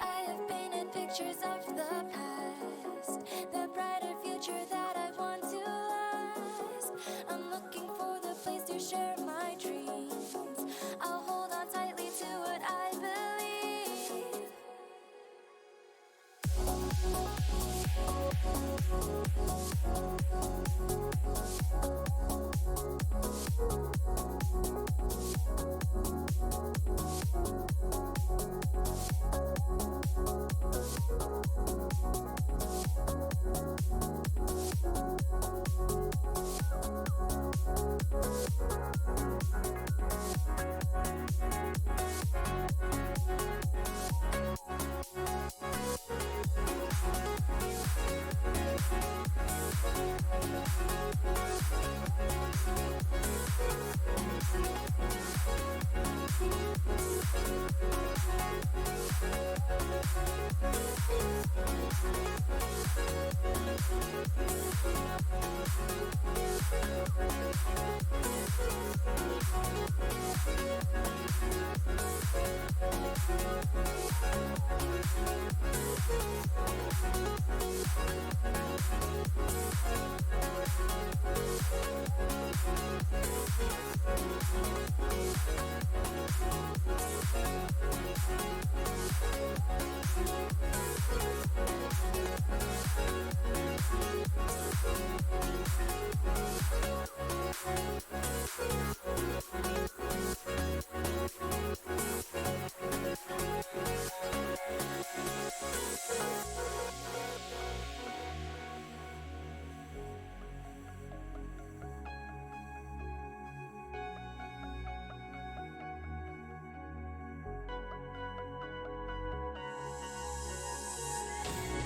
I have painted pictures of the past, the brighter future that I want to last. I'm looking for the place to share my dreams. I'll hold on tightly to what I believe.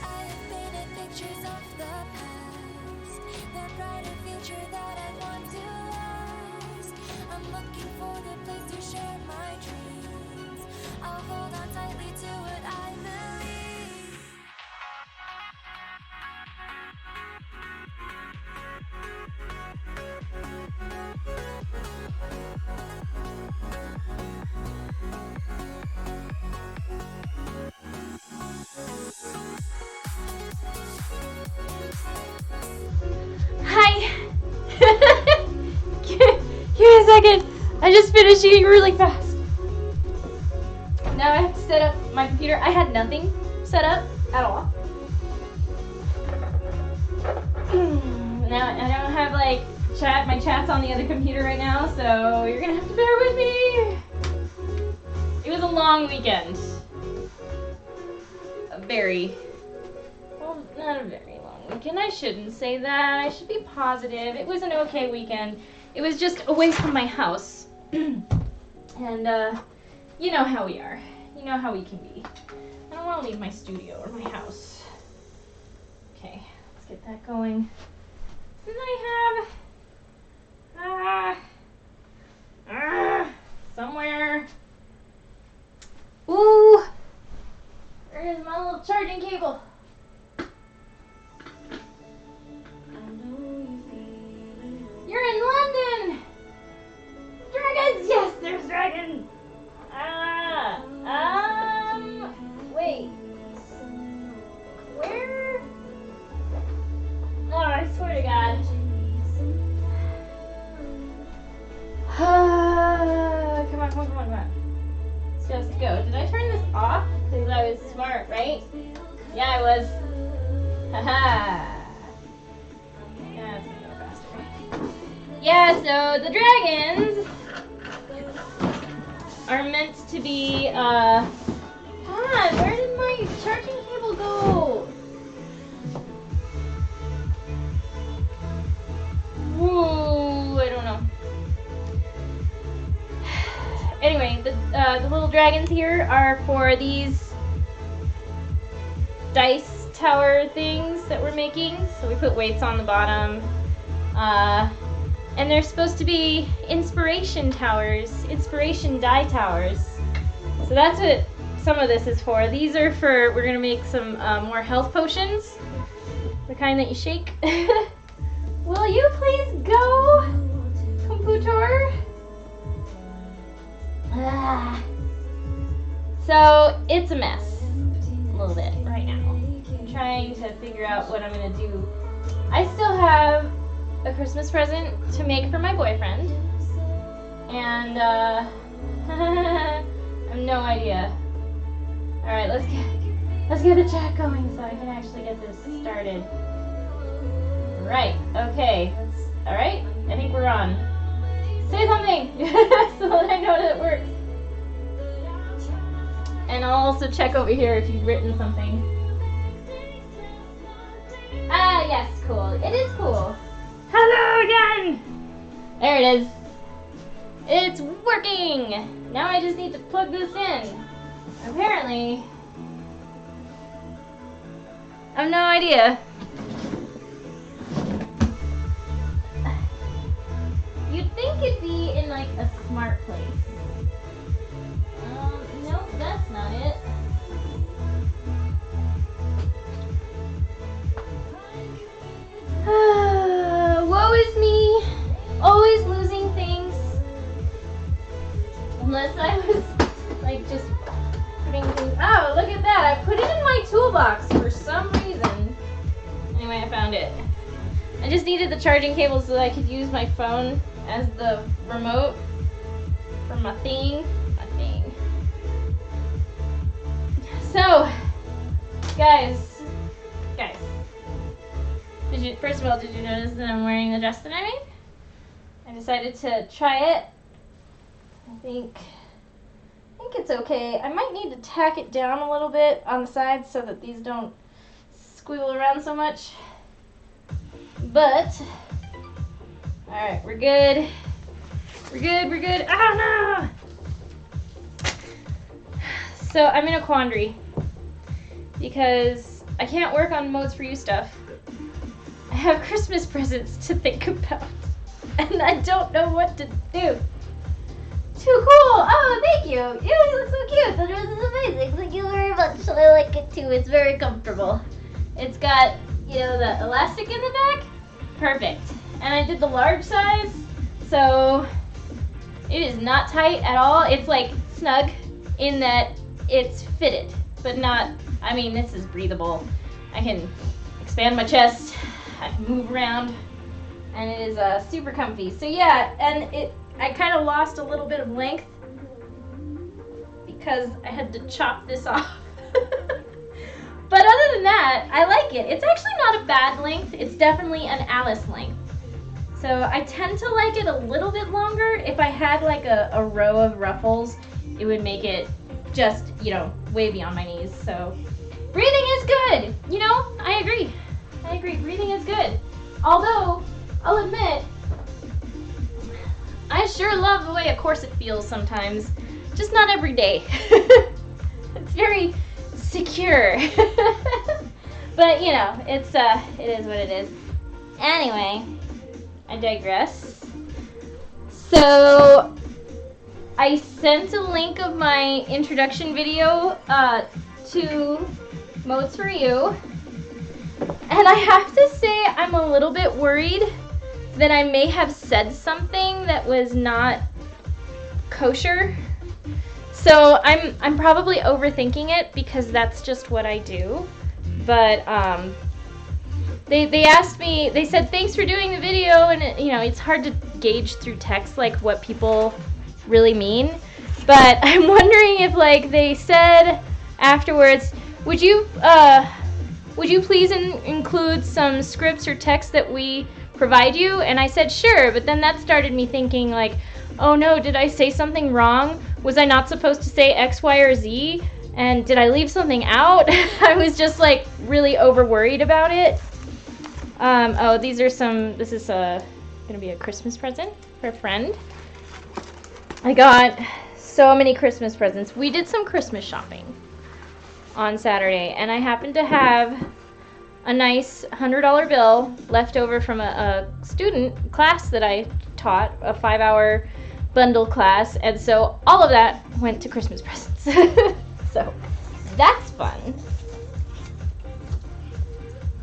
I have painted pictures of the past, the brighter future that I want to last. I'm looking for the place to share my dreams. I'll hold on tightly to what I believe. Hi! Give me a second. I just finished eating really fast. Now I have to set up my computer. I had nothing set up at all. Now I don't have like my chat's on the other computer right now, so you're gonna have to bear with me. It was a long weekend. Not a very long weekend. I shouldn't say that. I should be positive. It was an okay weekend. It was just away from my house. And, you know how we are. You know how we can be. I don't want to leave my studio or my house. Okay, let's get that going. Then I have... somewhere... Ooh! Where's my little charging cable? You're in London! Dragons! Yes, there's dragons! Wait. Where? Oh, I swear to God. Come on. Let's just go. Did I turn this off? Because I was smart, right? Yeah, I was. Haha. Yeah, it's gonna go faster. Yeah, so the dragons are meant to be, God, where did my charging cable go? Whoa, I don't know. Anyway, the little dragons here are for these dice tower things that we're making. So we put weights on the bottom. And they're supposed to be inspiration towers, inspiration die towers. So that's what some of this is for. These are for, we're gonna make some more health potions. The kind that you shake. Will you please go, computer? So it's a mess. figure out what I'm gonna do. I still have a Christmas present to make for my boyfriend, and I have no idea. All right, let's get the chat going so I can actually get this started. Right. Okay. All right. I think we're on. Say something so that I know that it works. And I'll also check over here if you've written something. Ah, yes, cool. It is cool. Hello again! There it is. It's working! Now I just need to plug this in. Apparently, I have no idea. You'd think it'd be in like a smart place. Nope, that's not it. Woe is me. Always losing things. Unless I was like just putting things. Oh, look at that. I put it in my toolbox for some reason. Anyway, I found it. I just needed the charging cable so that I could use my phone as the remote for my thing. So, guys, first of all, did you notice that I'm wearing the dress that I made? I decided to try it. I think it's okay. I might need to tack it down a little bit on the sides so that these don't squiggle around so much. But, alright, we're good. We're good. Oh no! So I'm in a quandary because I can't work on Modes for You stuff. I have Christmas presents to think about, and I don't know what to do. Too cool! Oh, thank you! You look so cute! The dress is amazing! Thank you very much. I like it too. It's very comfortable. It's got, you know, the elastic in the back. Perfect. And I did the large size, so it is not tight at all. It's like snug in that it's fitted, but not, I mean, this is breathable. I can expand my chest, I can move around, and it is super comfy. So yeah, and I kind of lost a little bit of length because I had to chop this off. But other than that, I like it. It's actually not a bad length. It's definitely an Alice length. So I tend to like it a little bit longer. If I had like a row of ruffles, it would make it just, you know, way beyond my knees. So breathing is good. You know, I agree. Breathing is good. Although, I'll admit, I sure love the way a corset feels sometimes. Just not every day. It's very secure. But, you know, it is what it is. Anyway, I digress. So, I sent a link of my introduction video to Modes for You. And I have to say, I'm a little bit worried that I may have said something that was not kosher. So I'm probably overthinking it because that's just what I do. But they asked me, they said thanks for doing the video, and you know, it's hard to gauge through text like what people really mean. But I'm wondering if like they said afterwards, would you please include some scripts or text that we provide you? And I said sure, but then that started me thinking like, oh no, did I say something wrong? Was I not supposed to say X, Y, or Z? And did I leave something out? I was just like really over worried about it. Oh, this is gonna be a Christmas present for a friend. I got so many Christmas presents. We did some Christmas shopping on Saturday, and I happened to have a nice $100 bill left over from a student class that I taught, a 5-hour bundle class, and so all of that went to Christmas presents. So that's fun.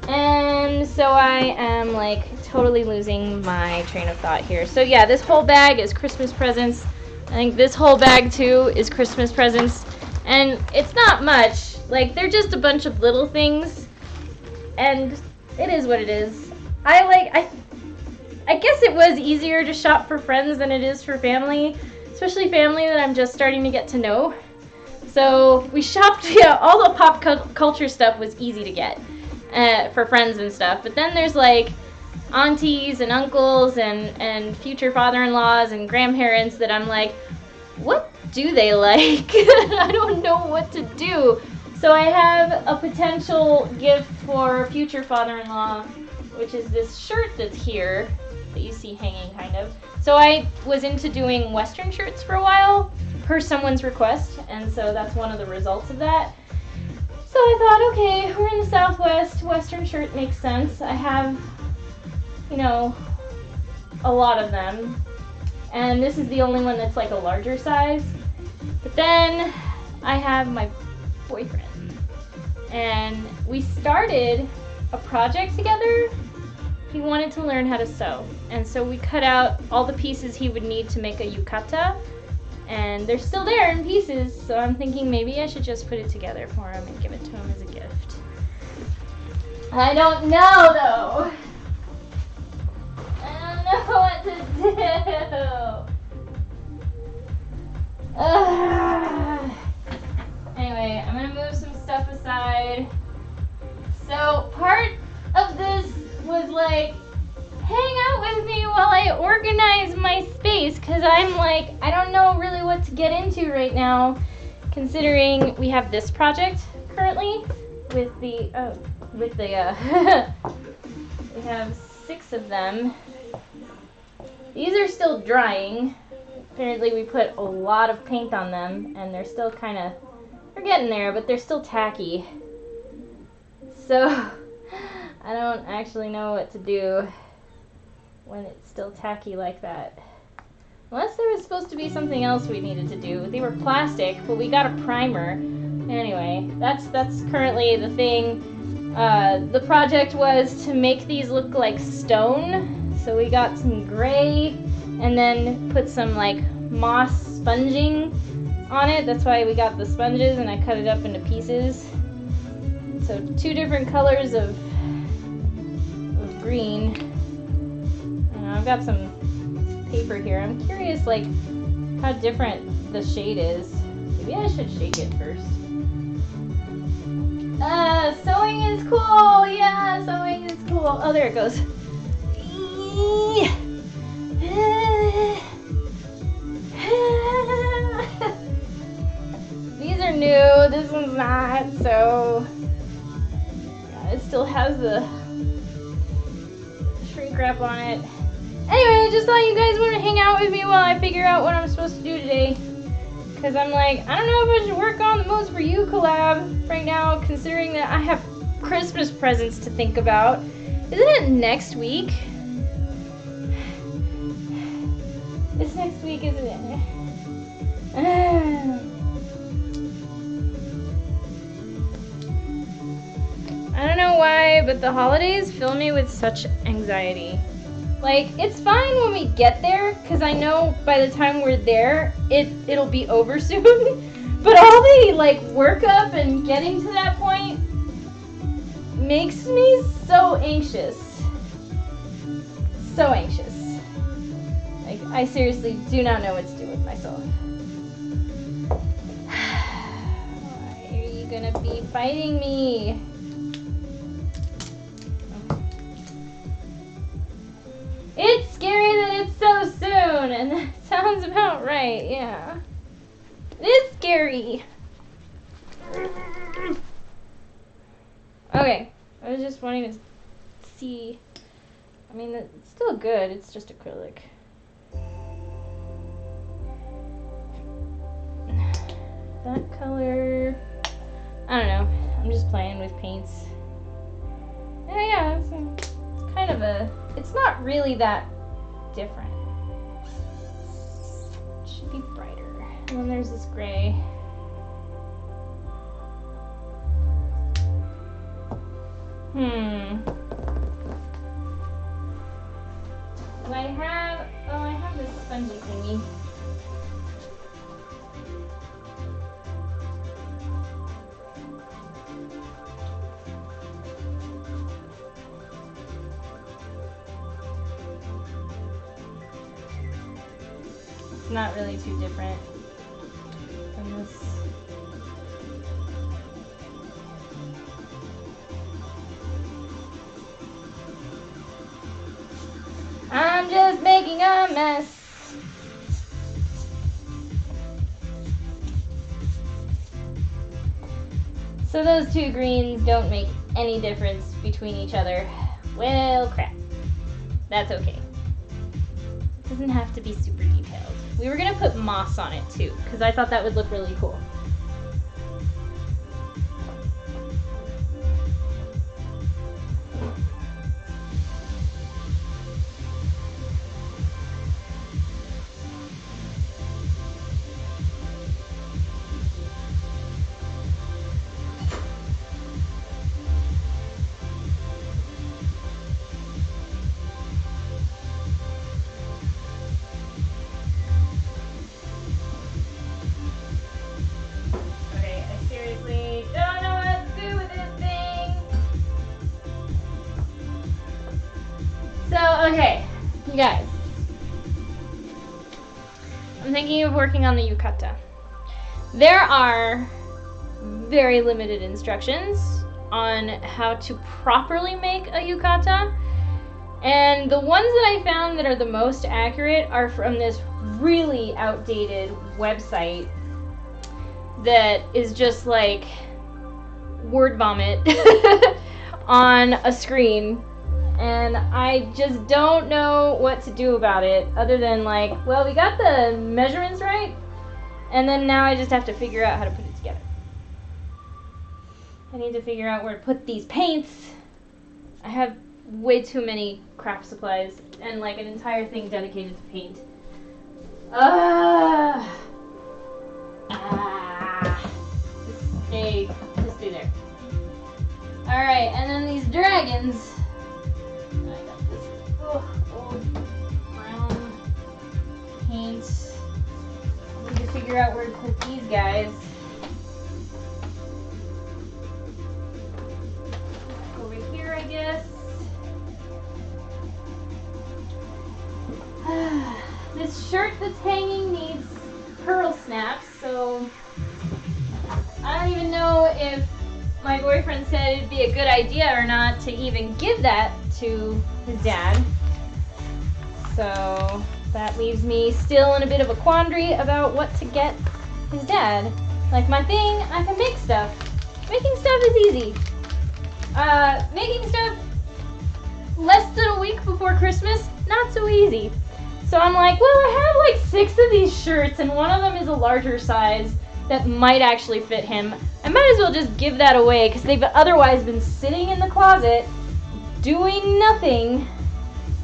And so I am like totally losing my train of thought here. So yeah, this whole bag is Christmas presents. I think this whole bag too is Christmas presents. And it's not much. Like, they're just a bunch of little things. and it is what it is. I guess it was easier to shop for friends than it is for family, especially family that I'm just starting to get to know. So we shopped, yeah, all the pop culture stuff was easy to get for friends and stuff. But then there's like aunties and uncles and future father-in-laws and grandparents that I'm like, what do they like? I don't know what to do. So I have a potential gift for future father-in-law, which is this shirt that's here that you see hanging kind of. So I was into doing Western shirts for a while per someone's request, and so that's one of the results of that. So I thought, okay, we're in the Southwest, Western shirt makes sense. I have, you know, a lot of them, and this is the only one that's like a larger size. But then I have my boyfriend, and we started a project together. He wanted to learn how to sew, and so we cut out all the pieces he would need to make a yukata, and they're still there in pieces, so I'm thinking maybe I should just put it together for him and give it to him as a gift. I don't know though. I don't know what to do. Anyway, I'm gonna move some stuff aside. So part of this was like, hang out with me while I organize my space, because I'm like, I don't know really what to get into right now, considering we have this project currently with the we have 6 of them. These are still drying. Apparently we put a lot of paint on them, and they're still they're getting there, but they're still tacky. So I don't actually know what to do when it's still tacky like that. Unless there was supposed to be something else we needed to do. They were plastic, but we got a primer. Anyway, that's currently the thing. The project was to make these look like stone. So we got some gray and then put some like moss sponging on it. That's why we got the sponges, and I cut it up into pieces. So 2 different colors of green. I've got some paper here. I'm curious like how different the shade is. Maybe I should shake it first. Sewing is cool. Yeah, sewing is cool. Oh, there it goes. These are new. This one's not. So yeah, it still has the shrink wrap on it. Anyway, I just thought you guys want to hang out with me while I figure out what I'm supposed to do today. Because I'm like, I don't know if I should work on the Modes for You collab right now, considering that I have Christmas presents to think about. Isn't it next week? It's next week, isn't it? I don't know why, but the holidays fill me with such anxiety. Like, it's fine when we get there, because I know by the time we're there, it'll be over soon. But all the, like, work up and getting to that point makes me so anxious. So anxious. Like, I seriously do not know what to do with myself. Why are you gonna be fighting me? It's scary that it's so soon, and that sounds about right, yeah. It's scary. Okay, I was just wanting to see. I mean, it's still good, it's just acrylic. That color, I don't know, I'm just playing with paints. Yeah, it's kind of it's not really that different. It should be brighter. And then there's this gray. I have this spongy thingy. not really too different from this. I'm just making a mess. So those two greens don't make any difference between each other. Well, crap. That's okay. It doesn't have to be super detailed. We were gonna put moss on it too, because I thought that would look really cool. Okay, you guys. I'm thinking of working on the yukata. There are very limited instructions on how to properly make a yukata. And the ones that I found that are the most accurate are from this really outdated website that is just like word vomit on a screen. And I just don't know what to do about it other than like, well, we got the measurements right, and then now I just have to figure out how to put it together. I need to figure out where to put these paints. I have way too many craft supplies and like an entire thing dedicated to paint. Just stay there. Alright, and then these dragons. Old brown paint. I need to figure out where to put these guys. Over here, I guess. This shirt that's hanging needs pearl snaps, so I don't even know if my boyfriend said it'd be a good idea or not to even give that to his dad. So that leaves me still in a bit of a quandary about what to get his dad. Like my thing, I can make stuff. Making stuff is easy. Making stuff less than a week before Christmas, not so easy. So I'm like, well, I have like 6 of these shirts and one of them is a larger size that might actually fit him. I might as well just give that away because they've otherwise been sitting in the closet doing nothing.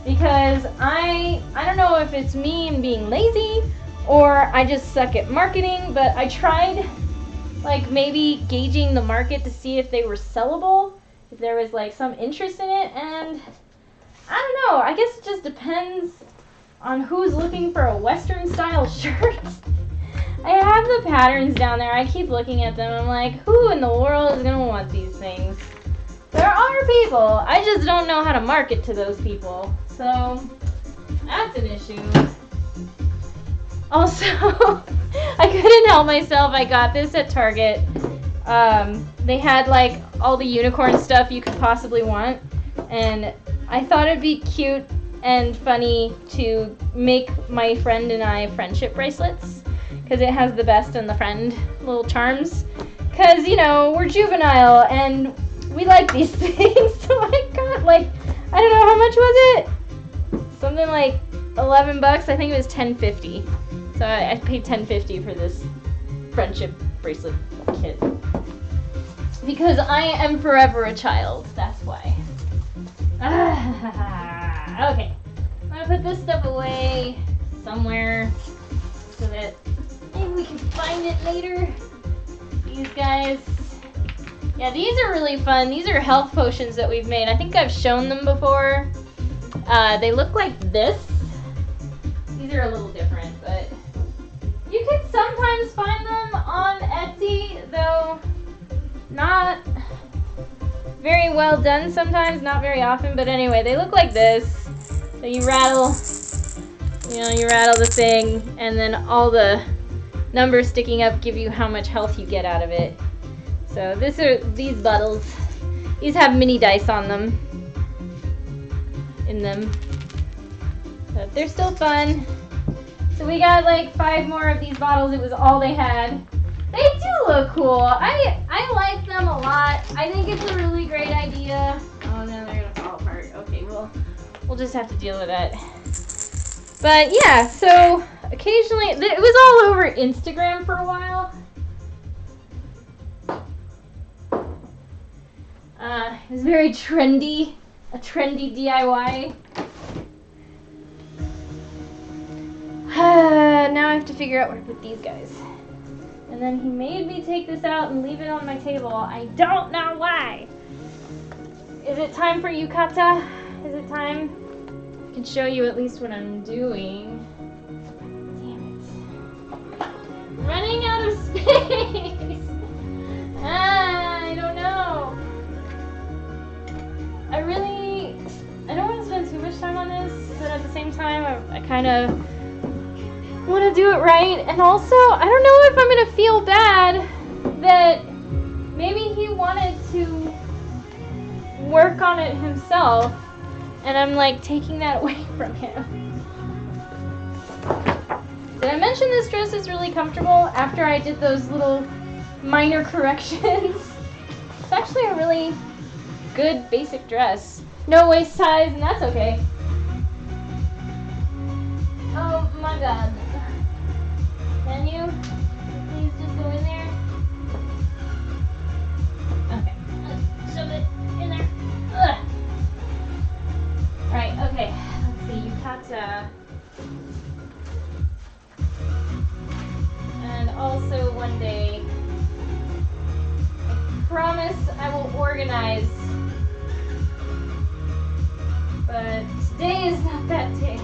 Because I don't know if it's me and being lazy or I just suck at marketing, but I tried like maybe gauging the market to see if they were sellable, if there was like some interest in it, and I don't know, I guess it just depends on who's looking for a Western style shirt. I have the patterns down there, I keep looking at them, I'm like, who in the world is gonna want these things? There are people, I just don't know how to market to those people. So, that's an issue. Also, I couldn't help myself. I got this at Target. They had like all the unicorn stuff you could possibly want. And I thought it'd be cute and funny to make my friend and I friendship bracelets. Because it has the best and the friend little charms. Because, you know, we're juvenile and we like these things. So I got like, I don't know, how much was it? Something like $11. I think it was $10.50. So I paid $10.50 for this friendship bracelet kit. Because I am forever a child. That's why. Okay. I'm gonna put this stuff away somewhere so that maybe we can find it later. These guys. Yeah, these are really fun. These are health potions that we've made. I think I've shown them before. They look like this. These are a little different, but you can sometimes find them on Etsy, though not very well done sometimes, not very often, but anyway, they look like this. So you rattle You know, you rattle the thing, and then all the numbers sticking up give you how much health you get out of it. So these bottles. These have mini dice on them. In them. But they're still fun. So we got like 5 more of these bottles. It was all they had. They do look cool. I like them a lot. I think it's a really great idea. Oh no, they're gonna fall apart. Okay, well, we'll just have to deal with that. But yeah, so occasionally, it was all over Instagram for a while. It was very trendy, a trendy DIY. Now I have to figure out where to put these guys. And then he made me take this out and leave it on my table. I don't know why. Is it time for yukata? Is it time? I can show you at least what I'm doing. Damn it. Running out of space. I don't know. I don't want to spend too much time on this, but at the same time, I kind of want to do it right. And also, I don't know if I'm going to feel bad that maybe he wanted to work on it himself, and I'm like taking that away from him. Did I mention this dress is really comfortable after I did those little minor corrections? It's actually a really good basic dress. No waist size, and that's okay. Oh my god. Can you please just go in there? Okay. Let's shove it in there. Ugh. Alright, okay. Let's see. Yukata. And also one day, I promise I will organize. But today is not that day.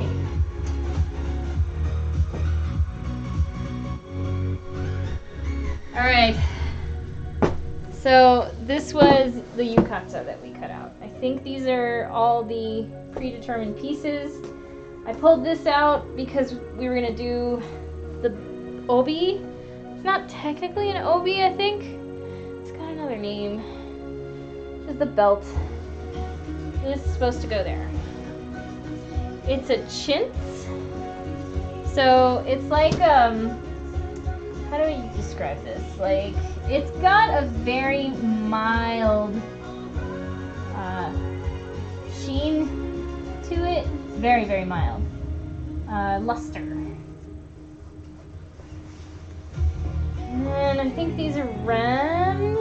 Alright. So this was the yukata that we cut out. I think these are all the predetermined pieces. I pulled this out because we were going to do the obi. It's not technically an obi, I think. It's got another name. This is the belt. This is supposed to go there. It's a chintz. So it's like, how do you describe this? Like, it's got a very mild sheen to it. It's very, very mild. Luster. And I think these are remnants.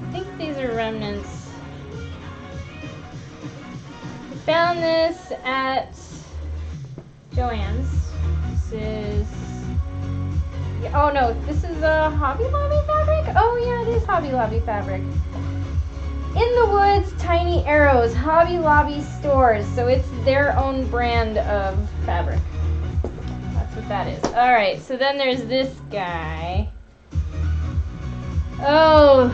I think these are remnants. I found this at Joann's. This is... oh no, this is a Hobby Lobby fabric? Oh yeah, it is Hobby Lobby fabric. In the Woods, Tiny Arrows, Hobby Lobby stores. So it's their own brand of fabric. That's what that is. Alright, so then there's this guy. Oh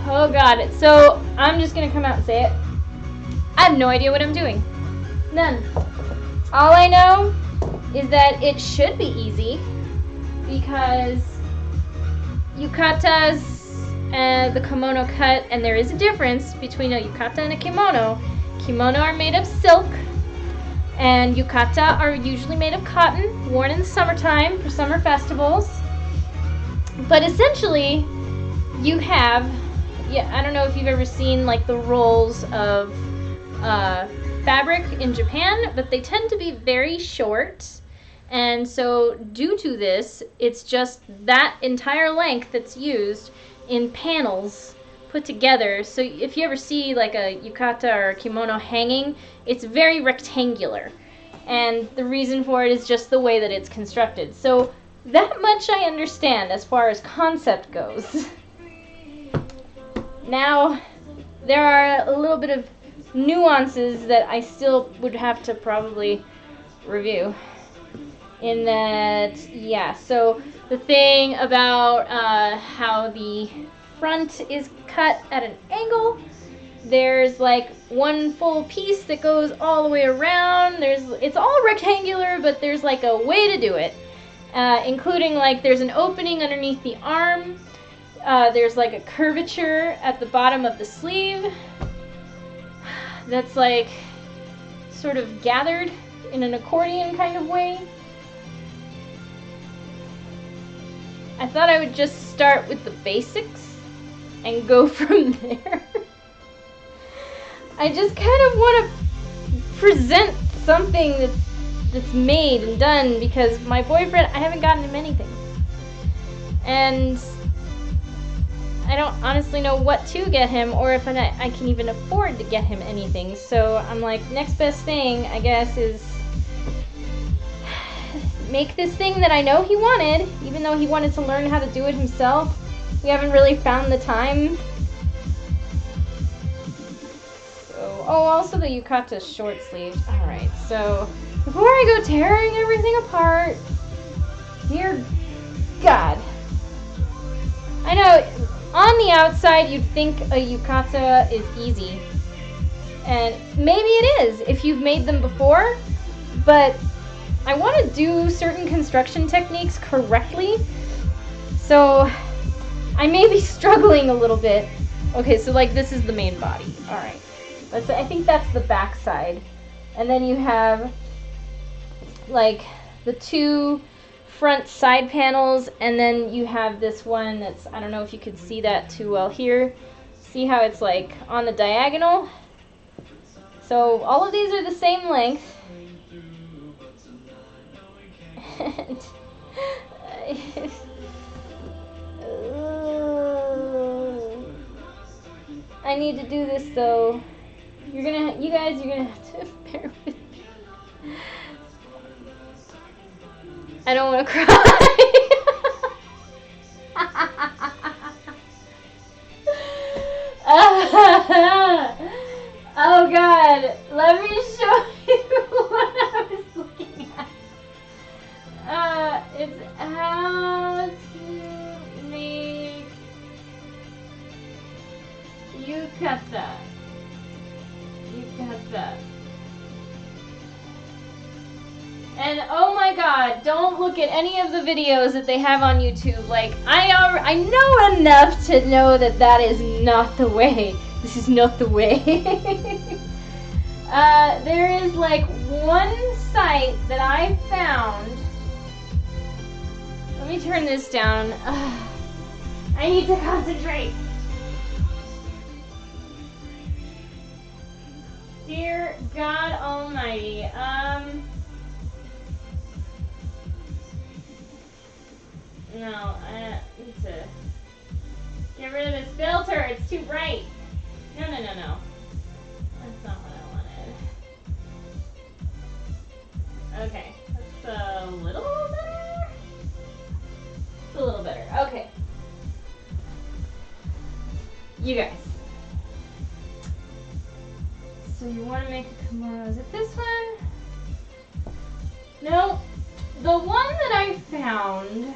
god. So I'm just gonna come out and say it. I have no idea what I'm doing. None. All I know is that it should be easy because yukatas and the kimono cut, and there is a difference between a yukata and a kimono. Kimono are made of silk, and yukata are usually made of cotton, worn in the summertime for summer festivals. But essentially, you have, I don't know if you've ever seen like the rolls of fabric in Japan, but they tend to be very short. And so due to this, it's just that entire length that's used in panels put together. So if you ever see like a yukata or a kimono hanging, it's very rectangular. And the reason for it is just the way that it's constructed. So that much I understand as far as concept goes. Now, there are a little bit of nuances that I still would have to probably review. In that, yeah, so the thing about how the front is cut at an angle. There's like one full piece that goes all the way around. It's all rectangular, but there's like a way to do it, including like there's an opening underneath the arm. There's like a curvature at the bottom of the sleeve that's like sort of gathered in an accordion kind of way. I thought I would just start with the basics and go from there. I just kind of want to present something that's made and done, because my boyfriend, I haven't gotten him anything. And I don't honestly know what to get him, or if I can even afford to get him anything. So I'm like, next best thing, I guess, is make this thing that I know he wanted, even though he wanted to learn how to do it himself. We haven't really found the time. So, oh, also the yukata short sleeve. Alright, so before I go tearing everything apart, dear God. I know, on the outside you'd think a yukata is easy. And maybe it is if you've made them before, but I want to do certain construction techniques correctly, so I may be struggling a little bit. Okay, so like this is the main body. Alright, I think that's the back side. And then you have like the two front side panels, and then you have this one that's, I don't know if you could see that too well here. See how it's like on the diagonal? So all of these are the same length. And I need to do this though. You guys are gonna have to bear with me. I don't want to cry. Oh God, let me show you what I was looking at. It's how to make yukata. And oh my God, don't look at any of the videos that they have on YouTube. Like, I know enough to know that is not the way. This is not the way. There is like one site that I found. Let me turn this down. I need to concentrate. Dear God Almighty. No, I need to get rid of this filter. It's too bright. No. That's not what I wanted. Okay, that's a little better. It's a little better. Okay. You guys. So you want to make a kimono. Is it this one? No. The one that I found.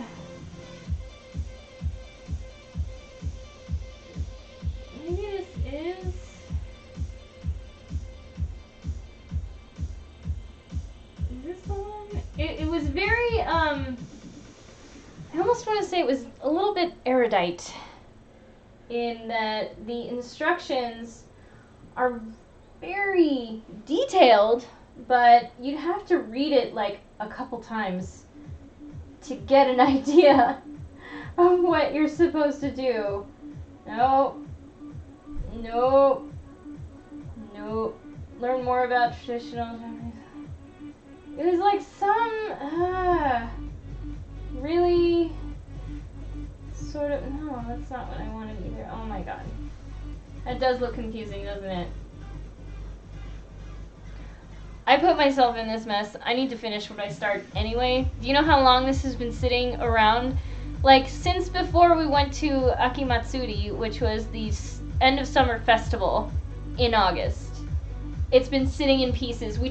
Maybe this is. Is this the one? It was very, I almost want to say it was a little bit erudite in that the instructions are very detailed, but you'd have to read it like a couple times to get an idea of what you're supposed to do. Nope. Learn more about traditional. It was like some really sort of. No, that's not what I wanted either. Oh my God, that does look confusing, doesn't it? I put myself in this mess. I need to finish what I start anyway. Do you know how long this has been sitting around? Like, since before we went to Akimatsuri, which was the end of summer festival in August. It's been sitting in pieces. We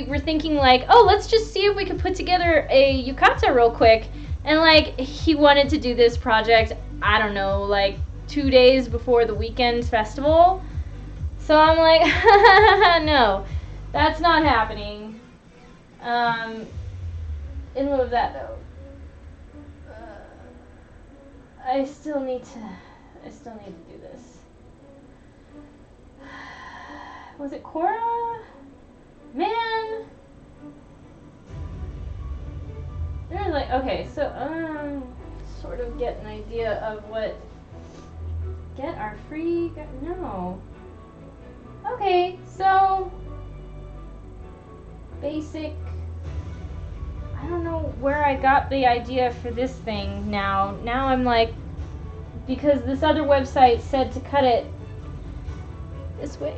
were thinking like, oh, let's just see if we could put together a yukata real quick. And like, he wanted to do this project, I don't know, like 2 days before the weekend festival. So I'm like, no, that's not happening. In lieu of that, though, I still need to do this. Was it Cora? Man. There's like, okay, so sort of get an idea of what. Get our free. No. Okay, so basic. I don't know where I got the idea for this thing now. Now I'm like, because this other website said to cut it this way,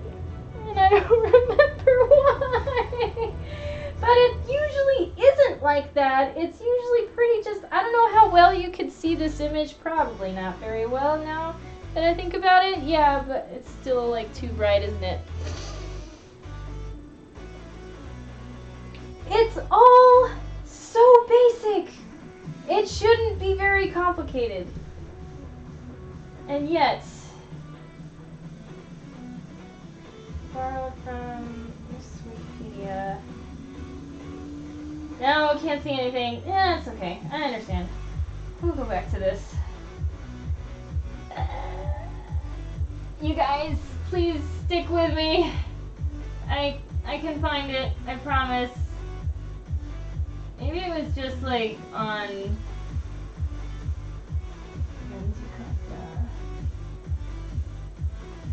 and I don't remember why. But it usually isn't like that. It's usually pretty just, I don't know how well you could see this image. Probably not very well now that I think about it. Yeah, but it's still like too bright, isn't it? It's all so basic. It shouldn't be very complicated. And yet, borrowed from this Wikipedia. No, I can't see anything. Yeah, it's okay. I understand. We'll go back to this. You guys, please stick with me. I can find it. I promise. Maybe it was just like on.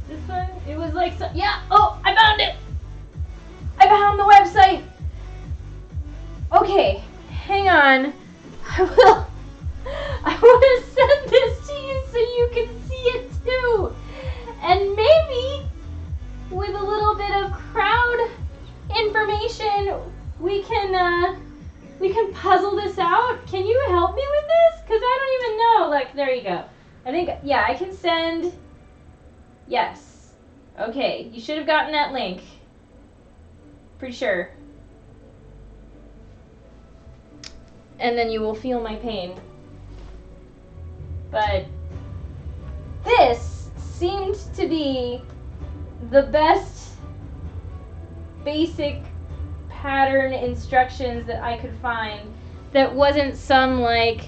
This one? It was like so. Yeah! Oh, I found it! I found the website! Okay, hang on. I want to send this to you so you can see it too. And maybe with a little bit of crowd information, we can puzzle this out. Can you help me with this? Because I don't even know. Like, there you go. I think, yeah, I can send. Yes. Okay, you should have gotten that link. Pretty sure. And then you will feel my pain. But this seemed to be the best basic pattern instructions that I could find that wasn't some like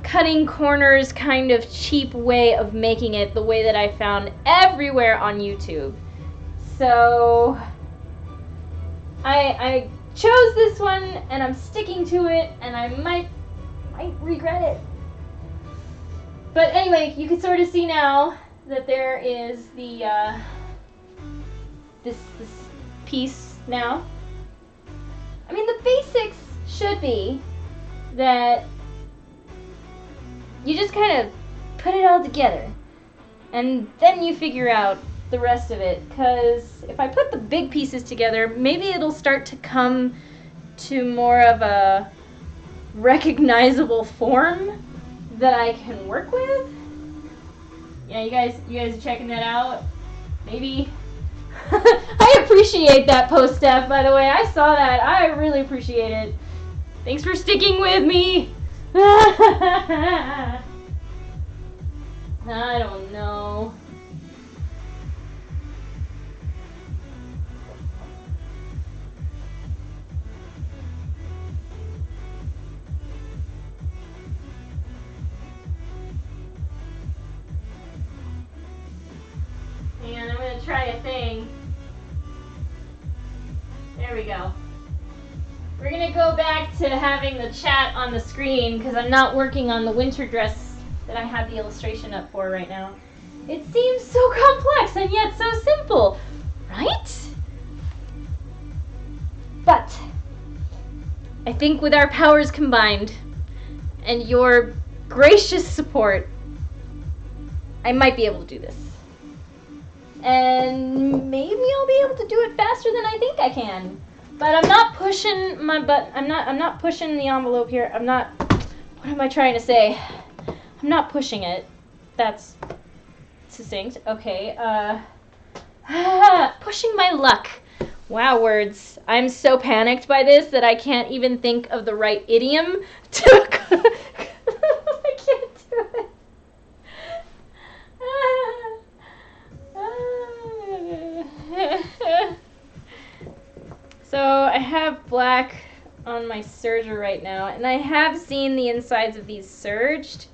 cutting corners kind of cheap way of making it the way that I found everywhere on YouTube. So I chose this one and I'm sticking to it, and I might regret it. But anyway, you can sort of see now that there is the this piece now. I mean, the basics should be that you just kind of put it all together, and then you figure out the rest of it. Because if I put the big pieces together, maybe it'll start to come to more of a recognizable form that I can work with. Yeah, you guys are checking that out? Maybe. I appreciate that post, Steph, by the way. I saw that. I really appreciate it. Thanks for sticking with me. I don't know. And I'm going to try a thing. There we go. We're going to go back to having the chat on the screen because I'm not working on the winter dress that I have the illustration up for right now. It seems so complex and yet so simple, right? But I think with our powers combined and your gracious support, I might be able to do this. And maybe I'll be able to do it faster than I think I can. But I'm not pushing my I'm not pushing the envelope here. What am I trying to say? I'm not pushing it. That's succinct. Okay. Pushing my luck. Wow, words. I'm so panicked by this that I can't even think of the right idiom to I can't do it. black on my serger right now, and I have seen the insides of these serged.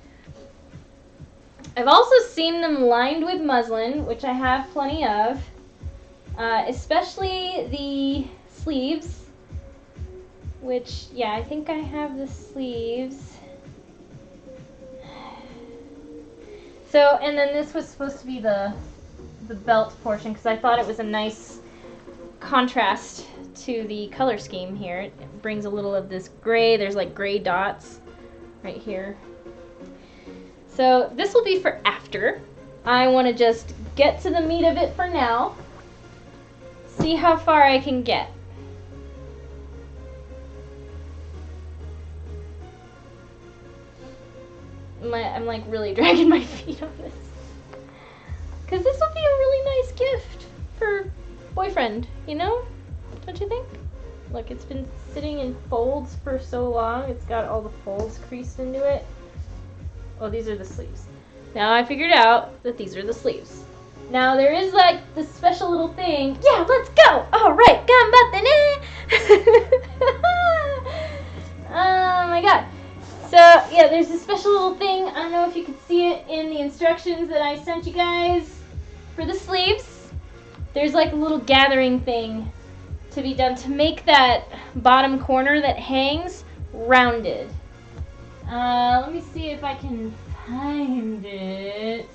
I've also seen them lined with muslin, which I have plenty of, especially the sleeves, which, yeah, I think I have the sleeves. So, and then this was supposed to be the belt portion, because I thought it was a nice contrast to the color scheme here. It brings a little of this gray. There's like gray dots right here. So this will be for after. I want to just get to the meat of it for now. See how far I can get. I'm like really dragging my feet on this. Because this would be a really nice gift for boyfriend, you know? Don't you think? Look, it's been sitting in folds for so long. It's got all the folds creased into it. Oh, these are the sleeves. Now I figured out that these are the sleeves. Now there is like this special little thing. Yeah, let's go! Alright, ganbatte ne! Oh my god. So, yeah, there's this special little thing. I don't know if you can see it in the instructions that I sent you guys for the sleeves. There's like a little gathering thing to be done to make that bottom corner that hangs rounded. Let me see if I can find it.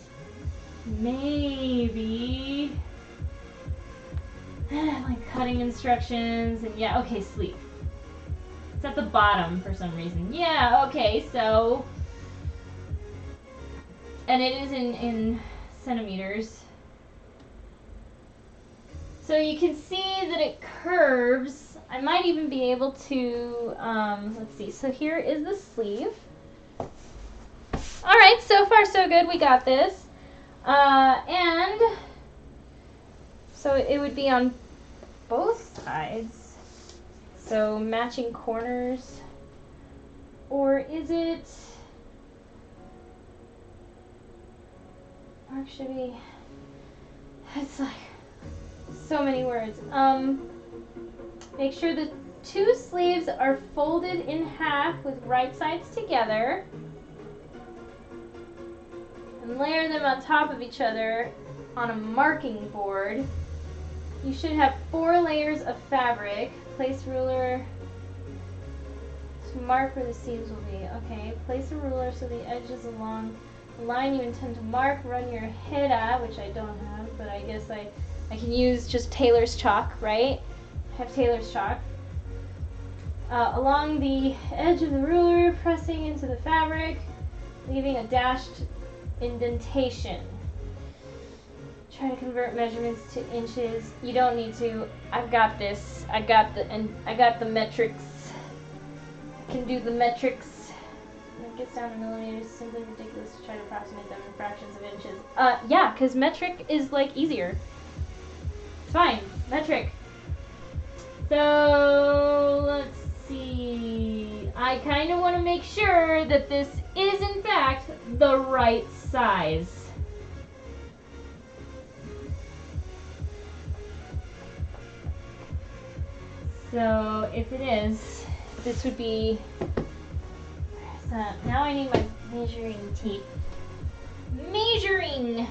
Maybe. Like cutting instructions and yeah, okay, sleeve. It's at the bottom for some reason. Yeah, okay, so. And it is in centimeters. So you can see that it curves. I might even be able to, let's see. So here is the sleeve. All right, so far so good. We got this. And so it would be on both sides. So matching corners. Or is it, or should we, it's like so many words. Make sure the two sleeves are folded in half with right sides together. And layer them on top of each other on a marking board. You should have 4 layers of fabric. Place ruler to mark where the seams will be. Okay, place a ruler so the edges along the line you intend to mark. Run your head at, which I don't have, but I guess I can use just tailor's chalk, right? I have tailor's chalk. Along the edge of the ruler, pressing into the fabric, leaving a dashed indentation. Try to convert measurements to inches. You don't need to. I've got this. I got the metrics. I can do the metrics. When it gets down to millimeters, it's simply ridiculous to try to approximate them in fractions of inches. Yeah, because metric is like easier. It's fine. Metric. So let's see. I kind of want to make sure that this is in fact the right size. So if it is, this would be, where's that? Now I need my measuring tape. Measuring!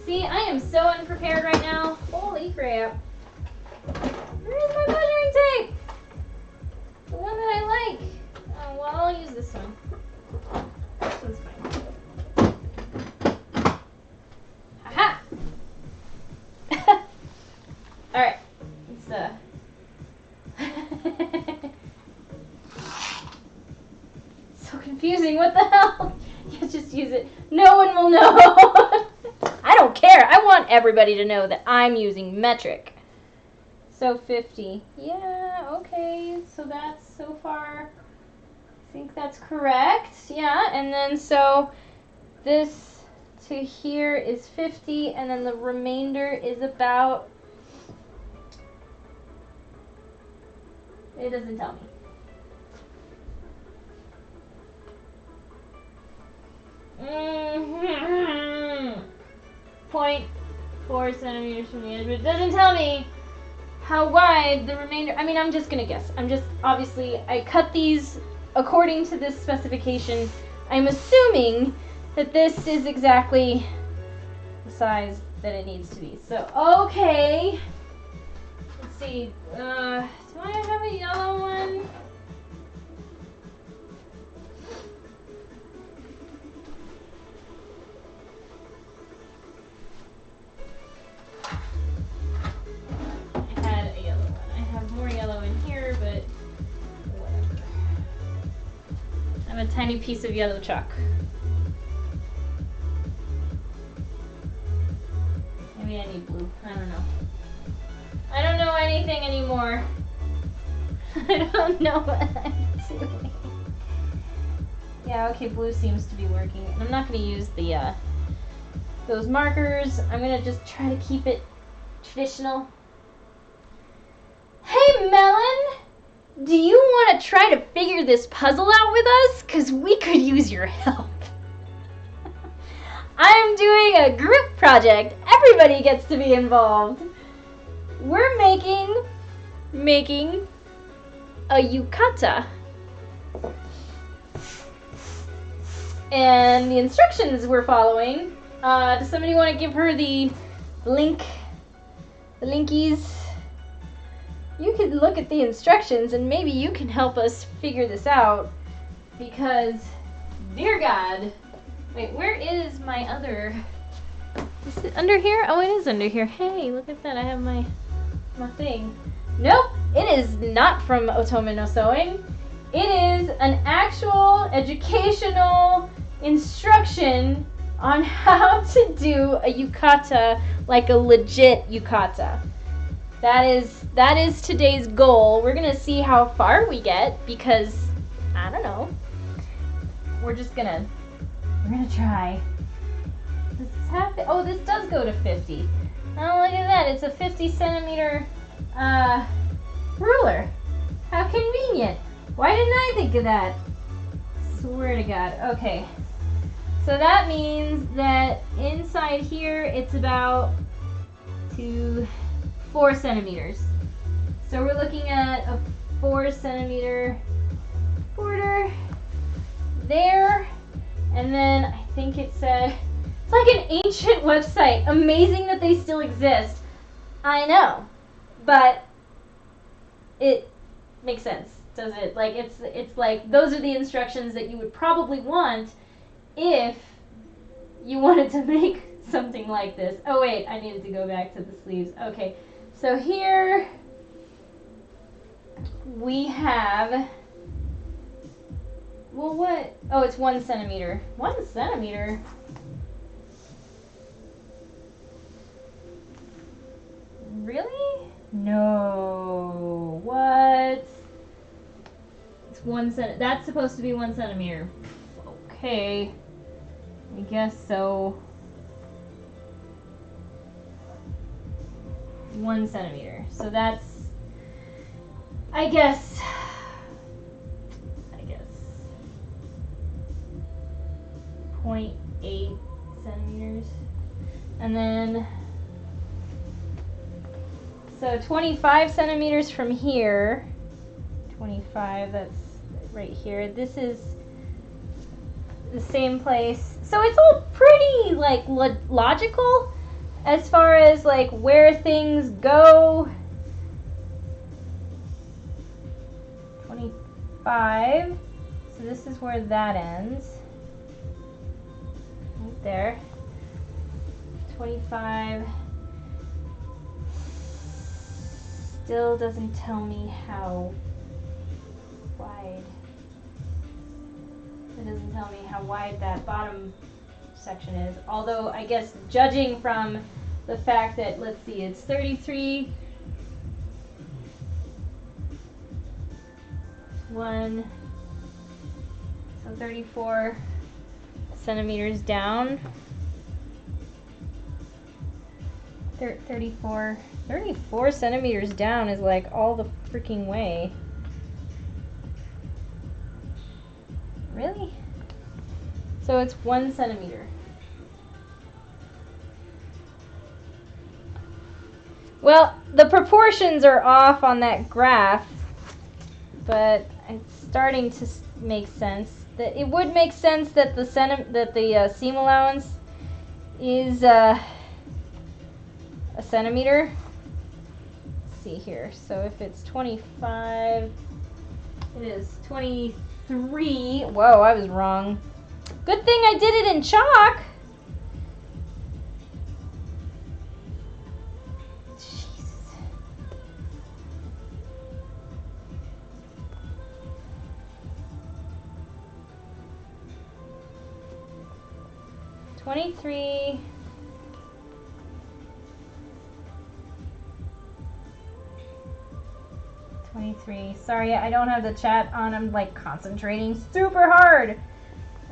See, I am so unprepared right now. Holy crap. Where's my measuring tape? The one that I like. Oh, well, I'll use this one. This one's fine. Aha! Alright. It's so confusing. What the hell? Yeah, just use it. No one will know. I don't care. I want everybody to know that I'm using metric. So 50. Yeah, okay. So that's so far, I think that's correct. Yeah, and then so this to here is 50, and then the remainder is about, it doesn't tell me. Mm-hmm. 0.4 centimeters from the edge, but it doesn't tell me how wide the remainder, I mean, I'm just gonna guess. Obviously, I cut these according to this specification. I'm assuming that this is exactly the size that it needs to be. So, okay. Let's see. Do I have a yellow one? I had a yellow one. I have more yellow in here, but whatever. I have a tiny piece of yellow chalk. Maybe I need blue. I don't know. I don't know anything anymore. I don't know what I'm doing. Yeah, okay, blue seems to be working. And I'm not going to use the those markers. I'm going to just try to keep it traditional. Hey, Melon! Do you want to try to figure this puzzle out with us? Because we could use your help. I'm doing a group project. Everybody gets to be involved. We're making a yukata. And the instructions we're following. Does somebody want to give her the link? The linkies? You could look at the instructions and maybe you can help us figure this out. Because, dear God. Wait, where is my other... Is it under here? Oh, it is under here. Hey, look at that. I have my thing. Nope, it is not from Otome no Sewing. It is an actual educational instruction on how to do a yukata, like a legit yukata. That is today's goal. We're gonna see how far we get because I don't know. We're gonna try. Does this have to, oh, this does go to 50. Oh, look at that. It's a 50 centimeter ruler. How convenient. Why didn't I think of that? Swear to God. Okay. So that means that inside here it's about 4 centimeters. So we're looking at a 4 centimeter border there. And then I think it said, it's like an ancient website. Amazing that they still exist. I know. But it makes sense, does it? Like it's like those are the instructions that you would probably want if you wanted to make something like this. Oh wait, I needed to go back to the sleeves. Okay. So here we have, well, what? Oh, it's 1 centimeter. 1 centimeter? Really? No. What? It's 1 cent. That's supposed to be 1 centimeter. Okay. I guess so. 1 centimeter. So that's, I guess 0.8 centimeters. And then, so 25 centimeters from here. 25, that's right here. This is the same place. So it's all pretty, like, logical as far as, like, where things go. 25. So this is where that ends. Right there. 25. Still doesn't tell me how wide. It doesn't tell me how wide that bottom section is. Although, I guess, judging from the fact that, let's see, it's 33. 1. So 34 centimeters down. 34 centimeters down is like all the freaking way. Really? So it's 1 centimeter. Well, the proportions are off on that graph, but it's starting to make sense. That it would make sense that the seam allowance is a centimeter. Let's see here. So if it's 25, it is 23. Whoa, I was wrong. Good thing I did it in chalk. 23. Sorry, I don't have the chat on. I'm like concentrating super hard.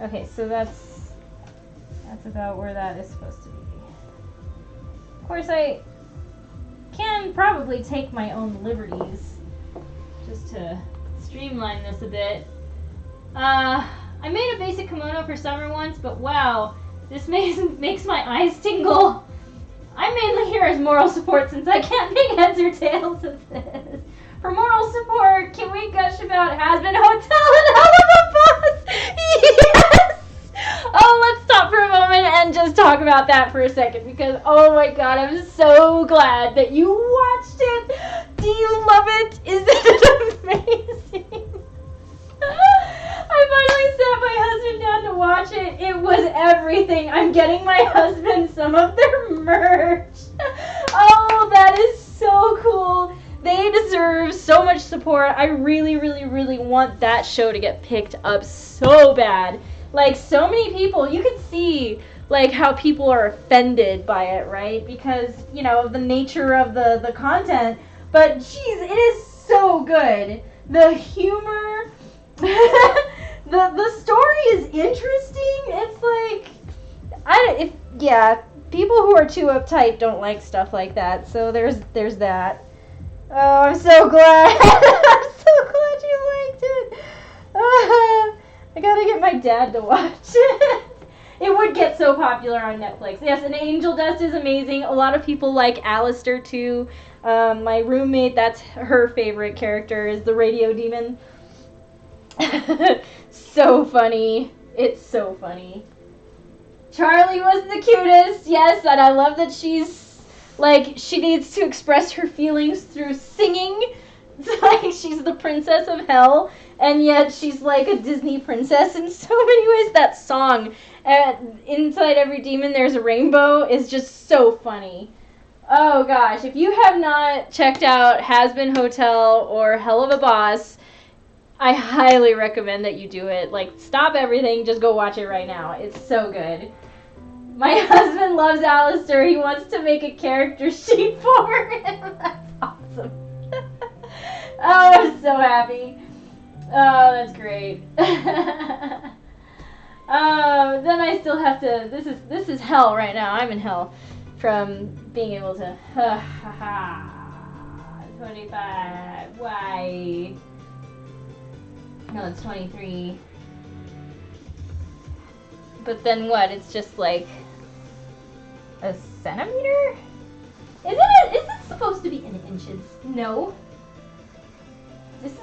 Okay, so that's about where that is supposed to be. Of course, I can probably take my own liberties just to streamline this a bit. I made a basic kimono for summer once, but wow, this makes my eyes tingle. I'm mainly here as moral support since I can't make heads or tails of this. For moral support, can we gush about Has-Been Hotel and Hell of a Bus? Yes! Oh, let's stop for a moment and just talk about that for a second because, oh my god, I'm so glad that you watched it. Do you love it? Isn't it amazing? I finally sat my husband down to watch it. It was everything. I'm getting my husband some of their merch. Oh, that is so cool. They deserve so much support. I really, really, really want that show to get picked up so bad. Like, so many people, you can see, like, how people are offended by it, right? Because, you know, of the nature of the content. But, geez, it is so good. The humor, the story is interesting. It's like, people who are too uptight don't like stuff like that. So there's that. Oh, I'm so glad. I'm so glad you liked it. I gotta get my dad to watch it. It would get so popular on Netflix. Yes, and Angel Dust is amazing. A lot of people like Alistair too. My roommate, that's her favorite character, is the radio demon. So funny. It's so funny. Charlie was the cutest, yes, and I love that she's like, she needs to express her feelings through singing. It's like she's the princess of hell, and yet she's like a Disney princess in so many ways. That song, Inside Every Demon There's a Rainbow, is just so funny. Oh gosh, if you have not checked out Has-Been Hotel or Hell of a Boss, I highly recommend that you do it. Like, stop everything, just go watch it right now. It's so good. My husband loves Alistair. He wants to make a character sheet for him. That's awesome. Oh, I'm so happy. Oh, that's great. Then I still have to. This is hell right now. I'm in hell from being able to. 25. Why? No, it's 23. But then what? It's just like a centimeter? Is it supposed to be in inches? No. Is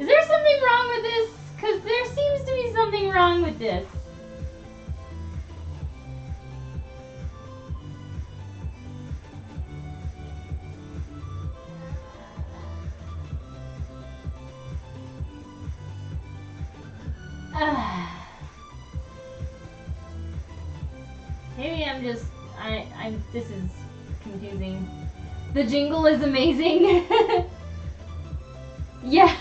there something wrong with this? Because there seems to be something wrong with this. Maybe this is confusing. The jingle is amazing. Yeah.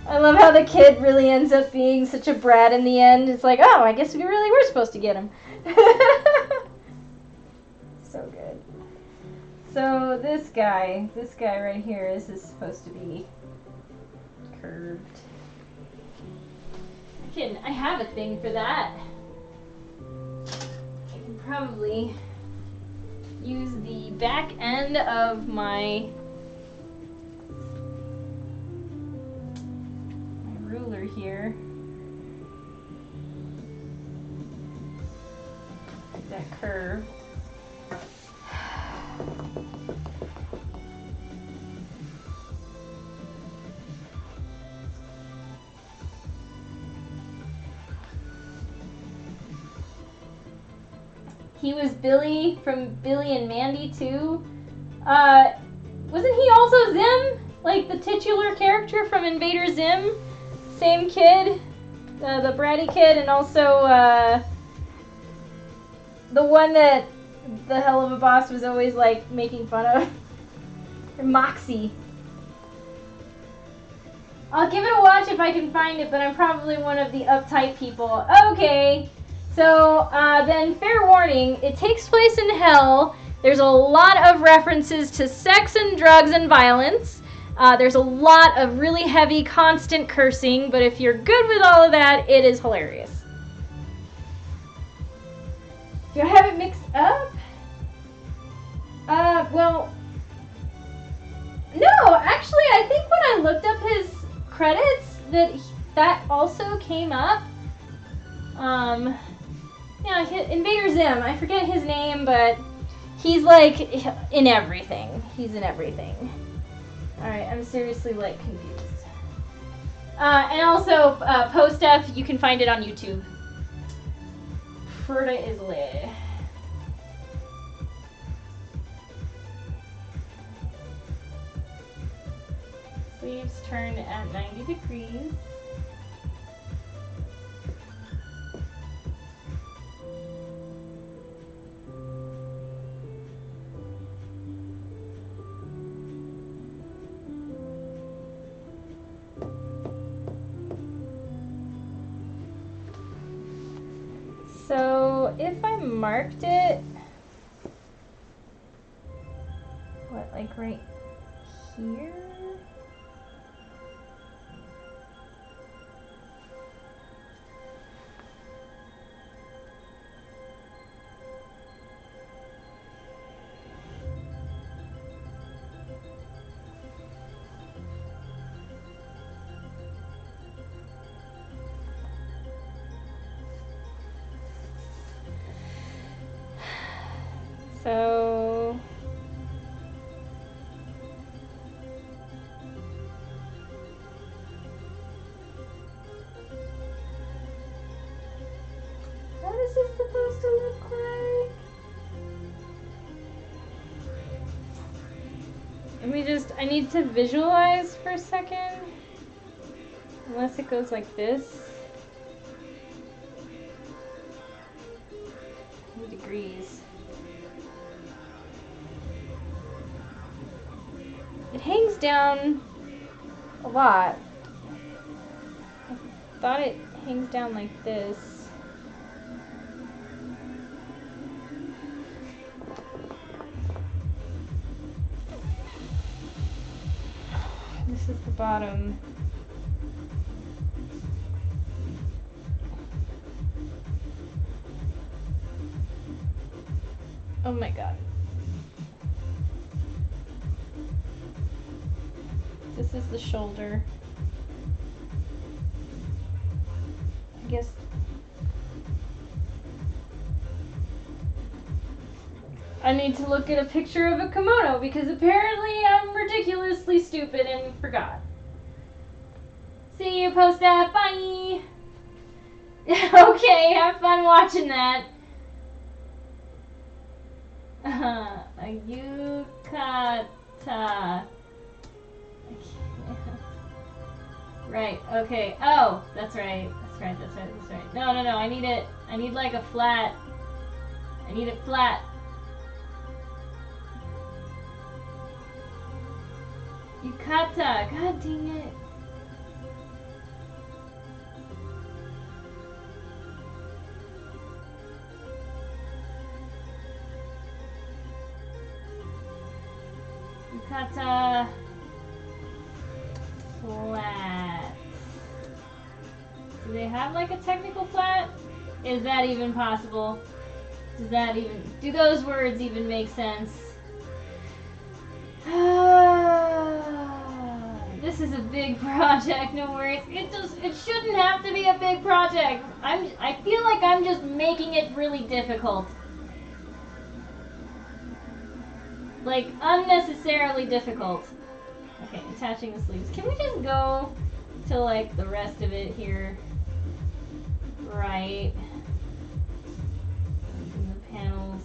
I love how the kid really ends up being such a brat in the end. It's like, oh, I guess we really were supposed to get him. So good. So this guy right here, this is supposed to be curved. I have a thing for that. I can probably use the back end of my ruler here. That curve. He was Billy from Billy and Mandy too. Wasn't he also Zim? Like the titular character from Invader Zim? Same kid, the bratty kid, and also the one that the hell of a boss was always like making fun of. Moxie. I'll give it a watch if I can find it, but I'm probably one of the uptight people. Okay, so then fair warning, it takes place in hell. There's a lot of references to sex and drugs and violence. There's a lot of really heavy, constant cursing, but if you're good with all of that, it is hilarious. Do I have it mixed up? Well, no, actually, I think when I looked up his credits, that also came up. Yeah, Invader Zim. I forget his name, but he's like in everything. He's in everything. All right, I'm seriously like confused. And also, Post F, you can find it on YouTube. Ferda Islay. Sleeves turned at 90 degrees. So if I marked it, what, like right here? So what is this supposed to look like? I need to visualize for a second. Unless it goes like this. 90 degrees. It hangs down a lot. I thought it hangs down like this. This is the bottom. Oh my god. This is the shoulder. I guess. I need to look at a picture of a kimono because apparently I'm ridiculously stupid and forgot. See you, Post-F. Bye! Okay, have fun watching that. A yukata. Right, okay. Oh, that's right. That's right. No, I need it. I need like a flat. I need it flat. Yukata. God dang it. Yukata. Flat. Do they have like a technical flat? Is that even possible? Do those words even make sense? This is a big project, no worries. It shouldn't have to be a big project. I feel like I'm just making it really difficult. Like unnecessarily difficult. Okay, attaching the sleeves. Can we just go to like the rest of it here? Right. And the panels.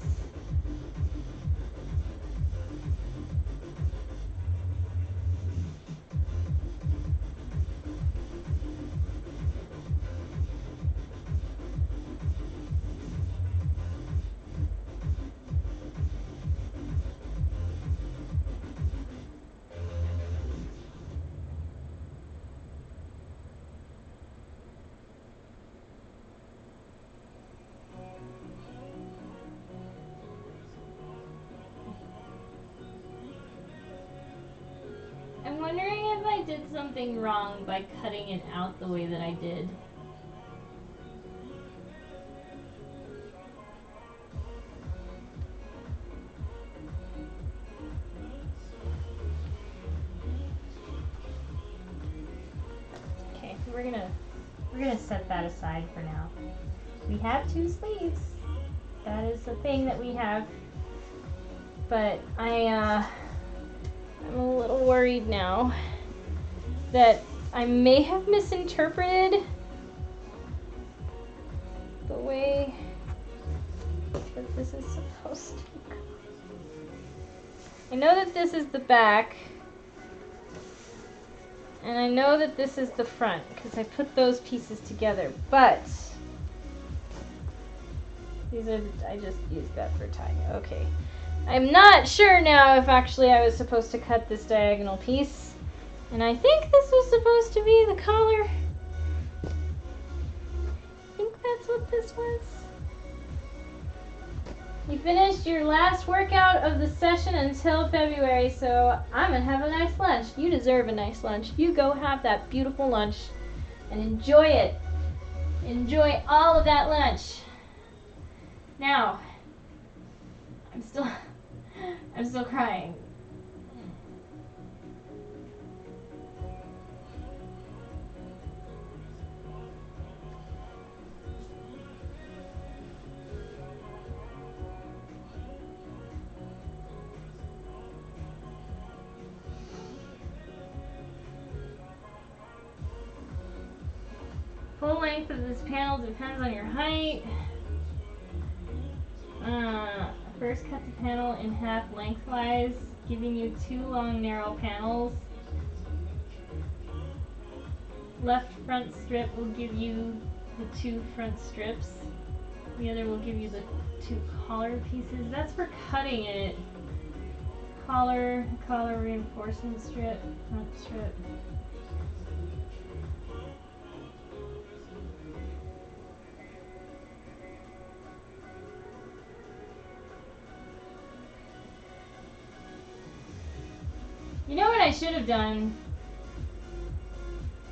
I'm wondering if I did something wrong by cutting it out the way that I did. Okay, we're gonna set that aside for now. We have 2 sleeves. That is a thing that we have. But I'm a little worried now that I may have misinterpreted the way that this is supposed to go. I know that this is the back, and I know that this is the front because I put those pieces together, but these are, I just used that for tying. Okay. I'm not sure now if actually I was supposed to cut this diagonal piece. And I think this was supposed to be the collar. I think that's what this was. You finished your last workout of the session until February, so I'm gonna have a nice lunch. You deserve a nice lunch. You go have that beautiful lunch and enjoy it. Enjoy all of that lunch. Now, I'm still crying. Full length of this panel depends on your height. First cut the panel in half lengthwise, giving you 2 long narrow panels. Left front strip will give you the 2 front strips. The other will give you the 2 collar pieces. That's for cutting it. Collar reinforcement strip, front strip. You know what I should have done?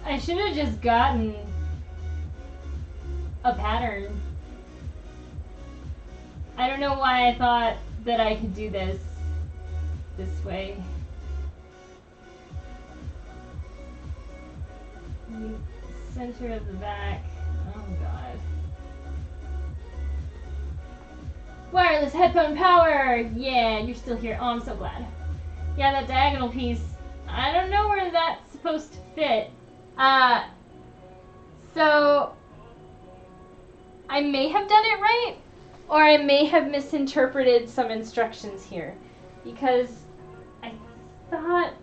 I should have just gotten a pattern. I don't know why I thought that I could do this way. The center of the back. Oh god. Wireless headphone power! Yeah, you're still here. Oh, I'm so glad. Yeah, that diagonal piece, I don't know where that's supposed to fit. So I may have done it right, or I may have misinterpreted some instructions here, because I thought,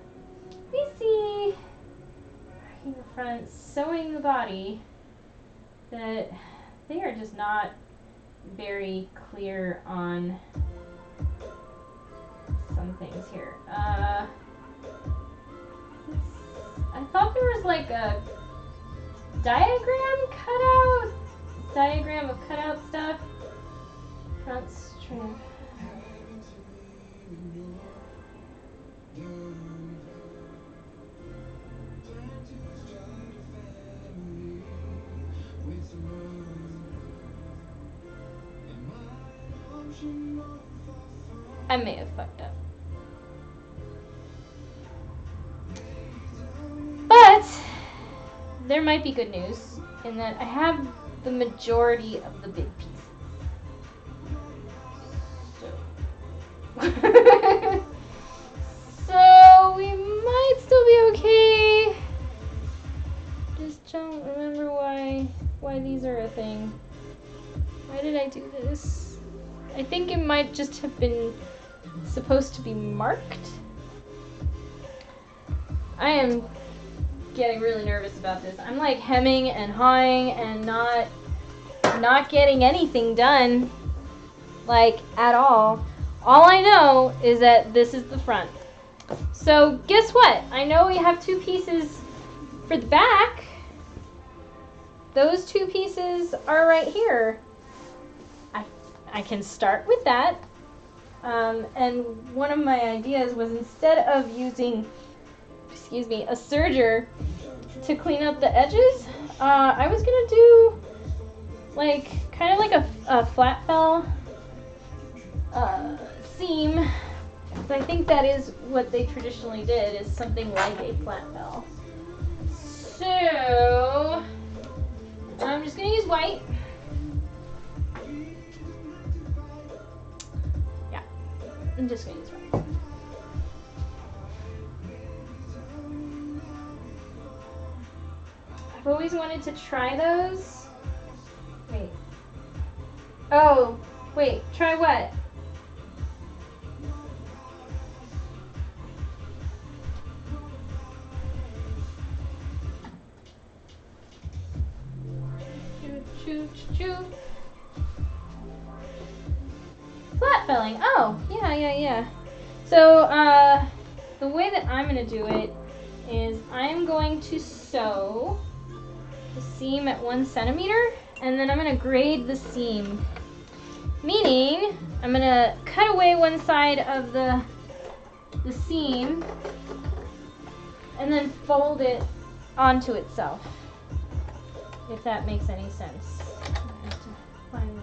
let me see, in the front, sewing the body, that they are just not very clear on some things here. I thought there was like a diagram of cutout stuff. Front strip. I may have fucked up. But there might be good news in that I have the majority of the big pieces. So we might still be okay. Just don't remember why these are a thing. Why did I do this? I think it might just have been supposed to be marked. I am getting really nervous about this. I'm like hemming and hawing and not getting anything done, like at all. All I know is that this is the front. So guess what? I know we have 2 pieces for the back. Those 2 pieces are right here. I can start with that. And one of my ideas was, instead of using, excuse me, a serger to clean up the edges. I was gonna do like kind of like a flat fell seam. So I think that is what they traditionally did, is something like a flat fell. So I'm just gonna use white. Yeah, I'm just gonna use white. I've always wanted to try those. Wait. Oh, wait, try what? Choo, choo, choo. Flat felling. Oh, yeah. So, the way that I'm going to do it is I'm going to sew the seam at 1 centimeter, and then I'm going to grade the seam. Meaning, I'm going to cut away one side of the seam and then fold it onto itself. If that makes any sense. I have to find my...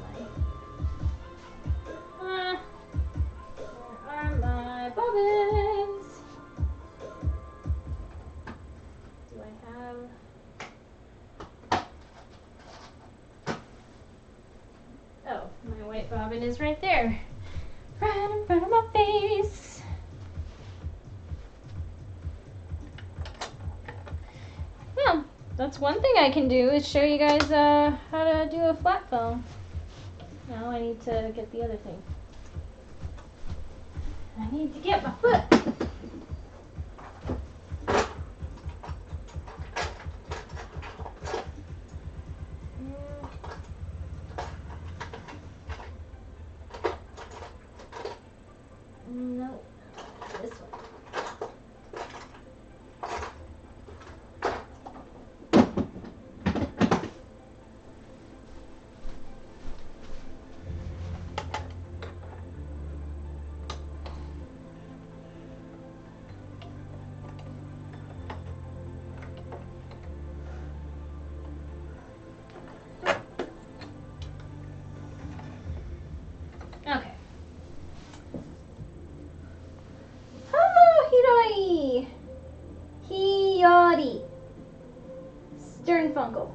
where are my bobbins? Do I have... Oh, my white bobbin is right there. Right in front of my face. Well, that's one thing I can do, is show you guys how to do a flat fell. Now I need to get the other thing. I need to get my foot. No, this one. Okay. Hello, Hiroi! Hiyori. Sternfunkel.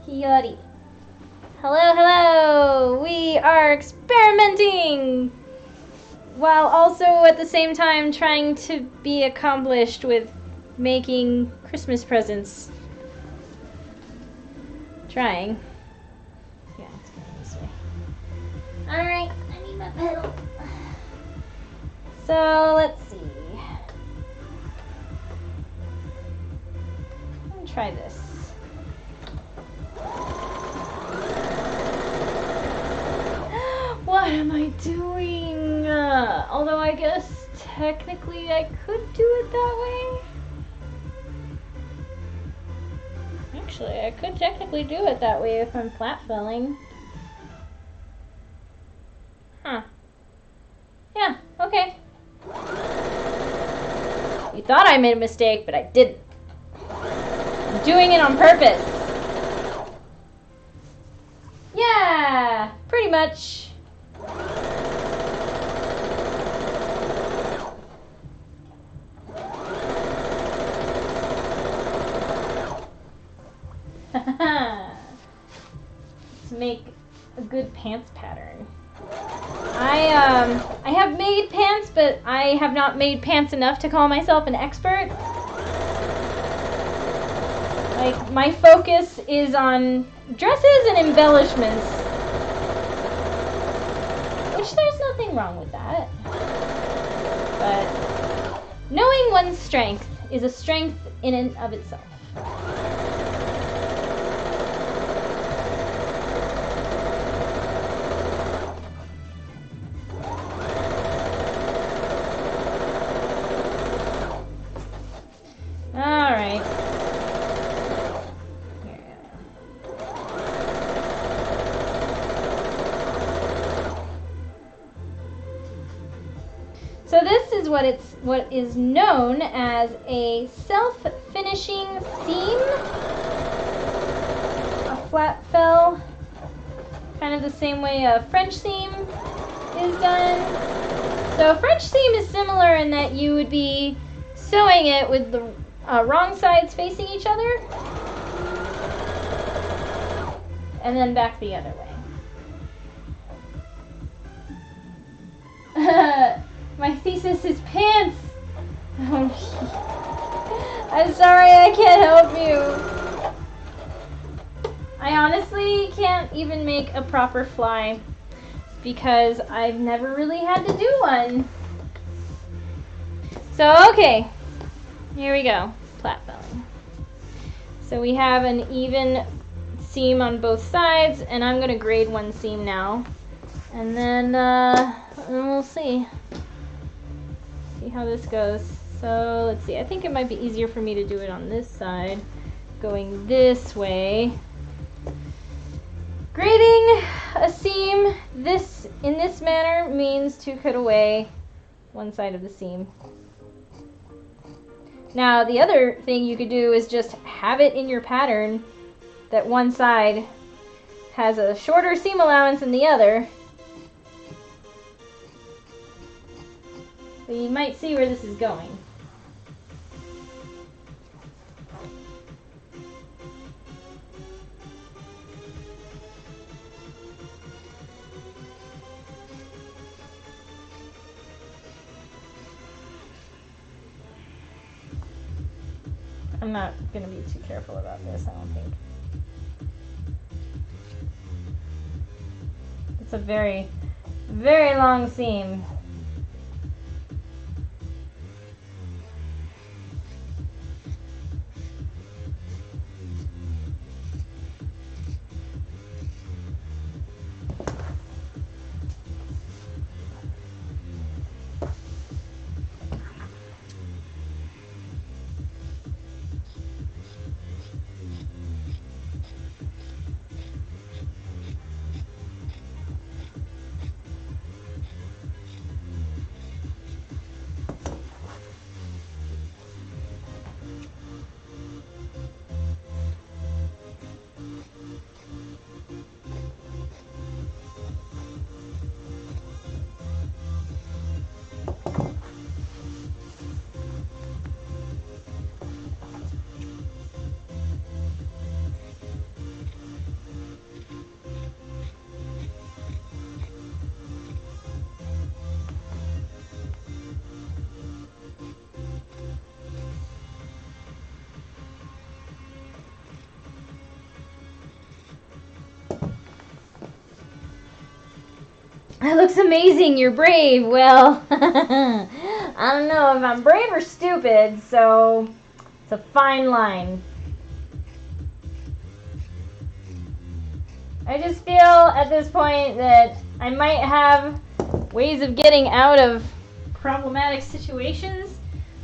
Hiyori. Hello! We are experimenting! While also at the same time trying to be accomplished with making Christmas presents. Trying. Yeah, it's going this way. Alright, I need my pedal. So, let's see. I'm gonna try this. What am I doing? Although I guess technically I could do it that way. Actually, I could technically do it that way if I'm flat felling. Huh. Yeah, okay. You thought I made a mistake, but I didn't. I'm doing it on purpose. Yeah, pretty much. To make a good pants pattern. I have made pants, but I have not made pants enough to call myself an expert. Like, my focus is on dresses and embellishments. Which there's nothing wrong with that. But knowing one's strength is a strength in and of itself. Alright. So this is what is known as a self-finishing seam. A flat fell, kind of the same way a French seam is done. So a French seam is similar in that you would be sewing it with the wrong sides facing each other, and then back the other way. My thesis is pants. I'm sorry, I can't help you. I honestly can't even make a proper fly because I've never really had to do one. So, okay, here we go, flat belling. So we have an even seam on both sides, and I'm gonna grade one seam now. And then we'll see how this goes. So let's see, I think it might be easier for me to do it on this side, going this way. Grading a seam in this manner means to cut away one side of the seam. Now the other thing you could do is just have it in your pattern that one side has a shorter seam allowance than the other. So you might see where this is going. I'm not going to be too careful about this, I don't think. It's a very, very long seam. That looks amazing, you're brave. Well, I don't know if I'm brave or stupid, so it's a fine line. I just feel at this point that I might have ways of getting out of problematic situations,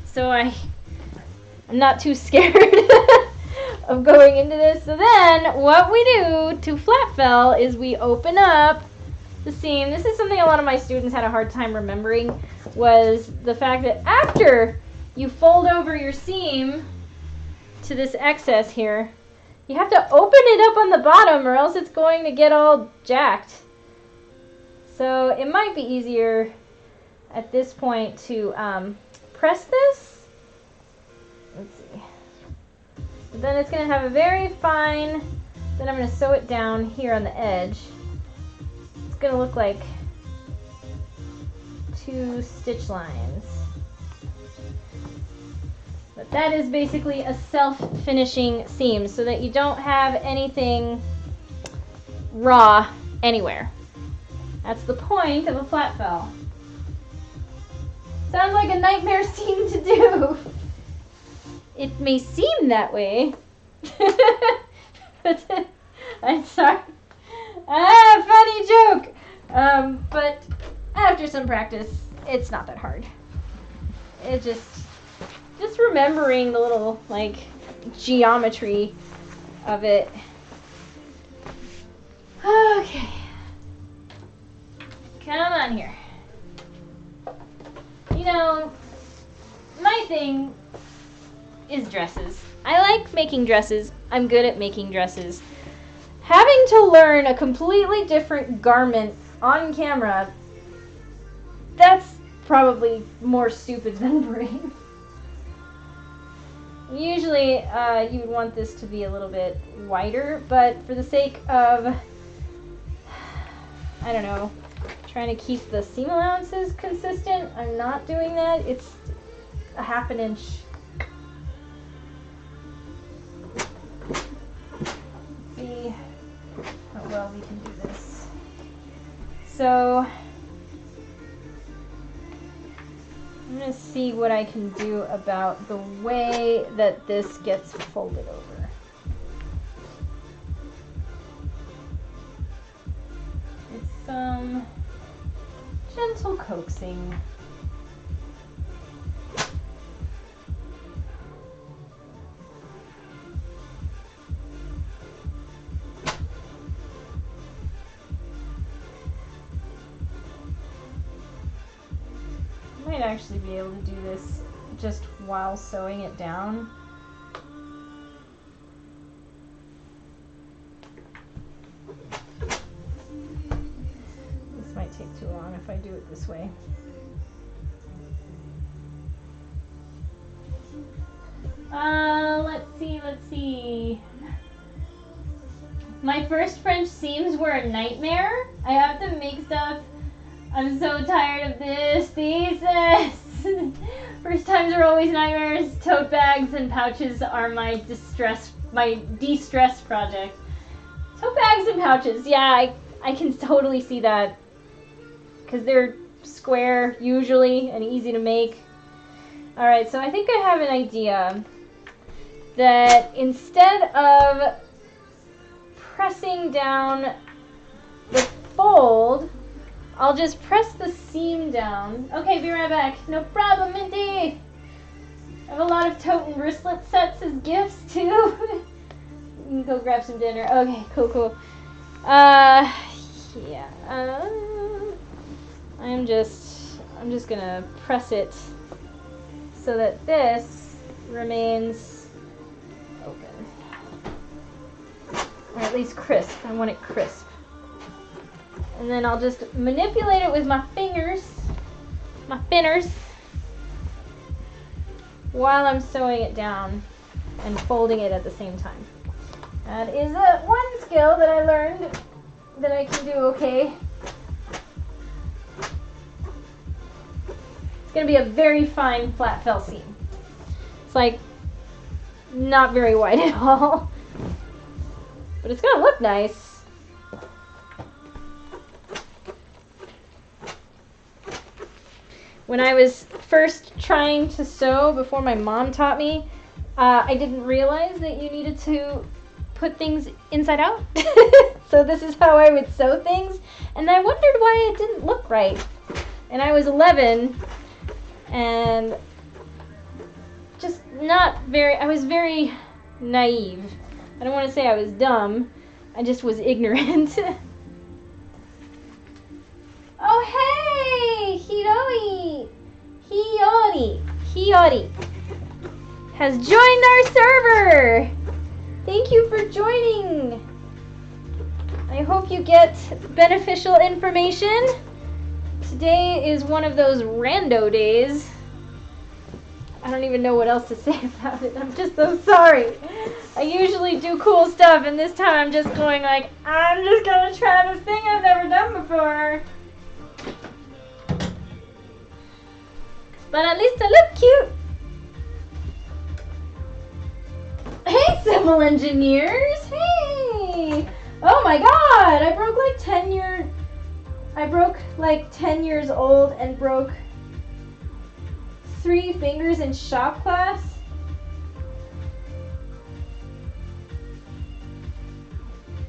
so I'm not too scared of going into this. So then what we do to flat fell is we open up the seam. This is something a lot of my students had a hard time remembering, was the fact that after you fold over your seam to this excess here, you have to open it up on the bottom or else it's going to get all jacked. So it might be easier at this point to press this. Let's see. But then it's going to have a very fine, then I'm going to sew it down here on the edge. It's going to look like 2 stitch lines. But that is basically a self-finishing seam so that you don't have anything raw anywhere. That's the point of a flat fell. Sounds like a nightmare seam to do. It may seem that way. But I'm sorry. Funny joke. But after some practice, it's not that hard. It just remembering the little like geometry of it. Okay. Come on here. You Now, my thing is dresses. I like making dresses. I'm good at making dresses. Having to learn a completely different garment on camera, that's probably more stupid than brave. Usually, you would want this to be a little bit wider, but for the sake of, I don't know, trying to keep the seam allowances consistent, I'm not doing that. It's a half an inch. Let's see how well we can do this. So, I'm going to see what I can do about the way that this gets folded over. It's some gentle coaxing. I might actually be able to do this just while sewing it down. This might take too long if I do it this way. Let's see. My first French seams were a nightmare. I have to make stuff. I'm so tired of this thesis. First times are always nightmares. Tote bags and pouches are my de-stress project. Tote bags and pouches, yeah, I can totally see that. Because they're square usually and easy to make. Alright, so I think I have an idea that instead of pressing down the fold, I'll just press the seam down. Okay, be right back. No problem, Minty. I have a lot of tote and wristlet sets as gifts too. You can go grab some dinner. Okay, cool. Yeah. I'm just gonna press it so that this remains open, or at least crisp. I want it crisp. And then I'll just manipulate it with my fingers, my finners, while I'm sewing it down and folding it at the same time. That is one skill that I learned that I can do okay. It's going to be a very fine flat fell seam. It's like not very wide at all, but it's going to look nice. When I was first trying to sew before my mom taught me, I didn't realize that you needed to put things inside out. So this is how I would sew things, and I wondered why it didn't look right. And I was 11, and just I was very naive. I don't want to say I was dumb, I just was ignorant. Oh hey, Hiyori has joined our server. Thank you for joining. I hope you get beneficial information. Today is one of those rando days. I don't even know what else to say about it. I'm just so sorry. I usually do cool stuff, and this time I'm just going like, I'm just gonna try this thing I've never done before. But at least I look cute. Hey, civil engineers. Hey. Oh my god. I broke like 10 years old and broke 3 fingers in shop class.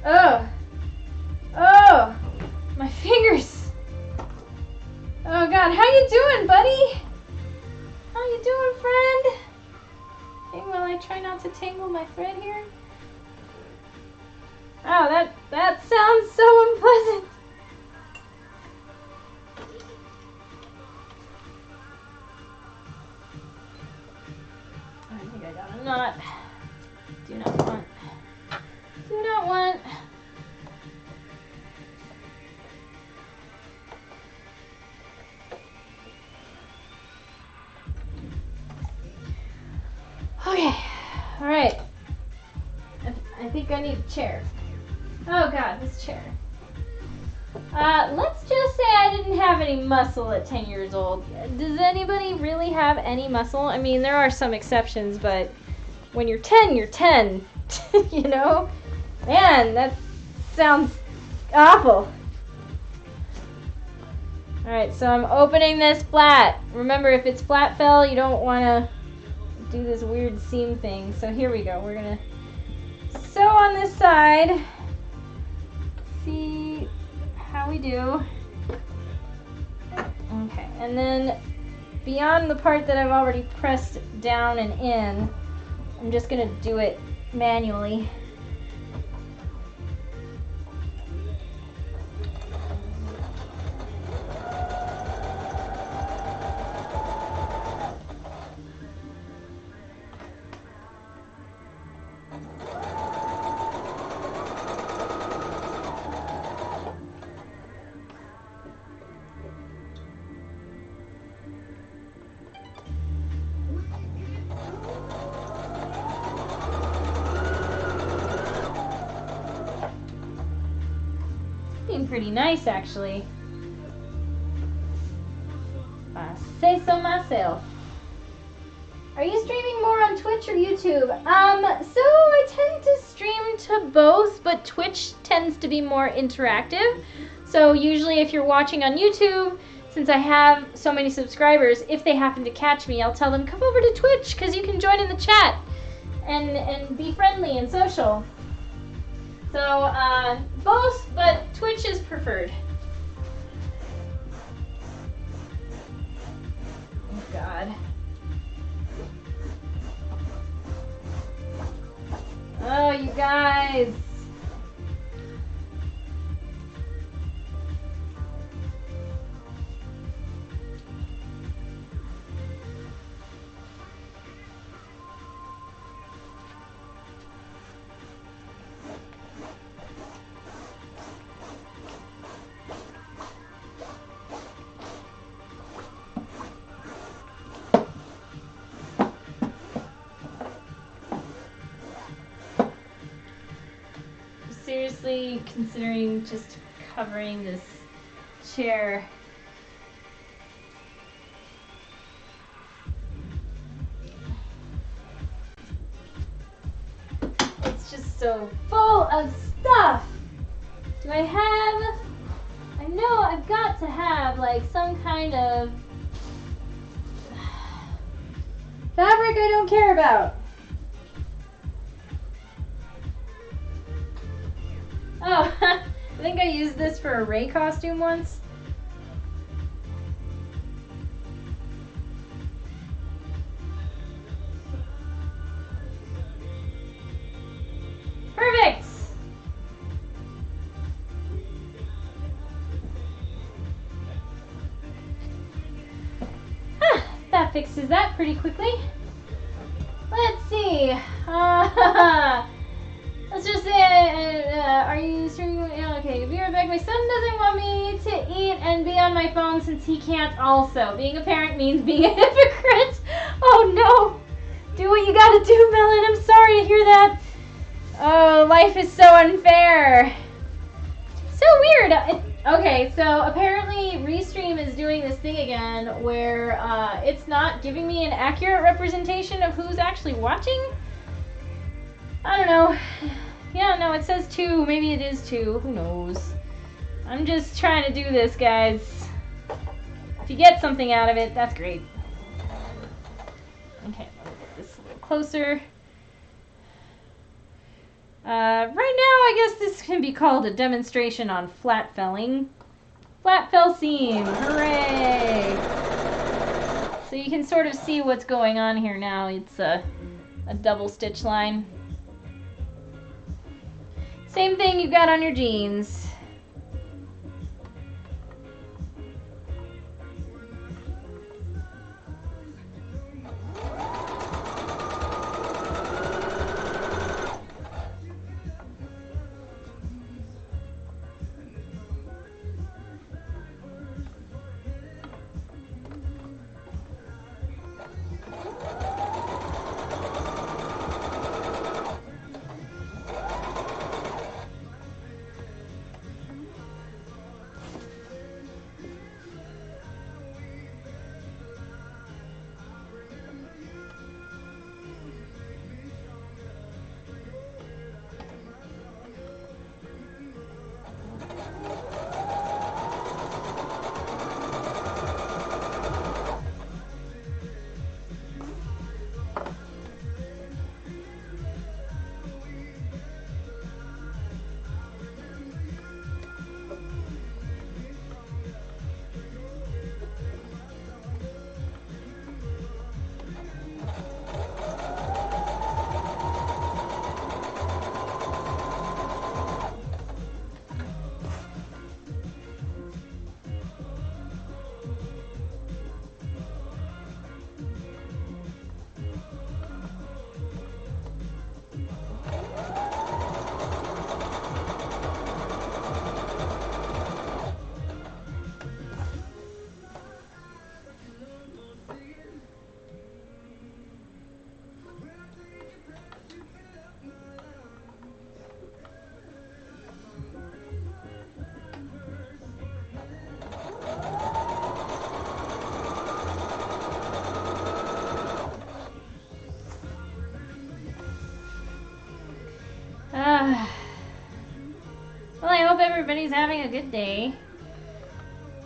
Oh, my fingers. Oh god, how you doing, buddy? How you doing, friend? Okay, will I try not to tangle my thread here? Oh, that sounds so unpleasant. All right. I think I need a chair. Oh God, this chair. Let's just say I didn't have any muscle at 10 years old. Does anybody really have any muscle? I mean, there are some exceptions, but when you're 10, you're 10. You know? Man, that sounds awful. Alright, so I'm opening this flat. Remember, if it's flat fell, you don't want to do this weird seam thing. So here we go. We're going to sew on this side. See how we do. Okay, and then beyond the part that I've already pressed down and in, I'm just going to do it manually. Pretty nice, actually. I say so myself. Are you streaming more on Twitch or YouTube? So I tend to stream to both, but Twitch tends to be more interactive. So usually if you're watching on YouTube, since I have so many subscribers, if they happen to catch me, I'll tell them, come over to Twitch, because you can join in the chat and be friendly and social. So, both, but Twitch is preferred. Oh, God. Oh, you guys. Seriously considering just covering this chair. It's just so full of stuff. Do I have, I know I've got to have like some kind of fabric I don't care about. Oh, I think I used this for a Ray costume once. Perfect! That fixes that pretty quickly. Let's see. Let's just say, are you streaming? Okay, be right back. My son doesn't want me to eat and be on my phone since he can't also. Being a parent means being a hypocrite. Oh no. Do what you gotta do, Melon. I'm sorry to hear that. Oh, life is so unfair. So weird. Okay, so apparently Restream is doing this thing again where it's not giving me an accurate representation of who's actually watching. I don't know. Yeah, no, it says 2. Maybe it is 2. Who knows? I'm just trying to do this, guys. If you get something out of it, that's great. Okay, let me get this a little closer. Right now, I guess this can be called a demonstration on flat felling. Flat fell seam. Hooray! So you can sort of see what's going on here now. It's a double stitch line. Same thing you got on your jeans. everybody's having a good day.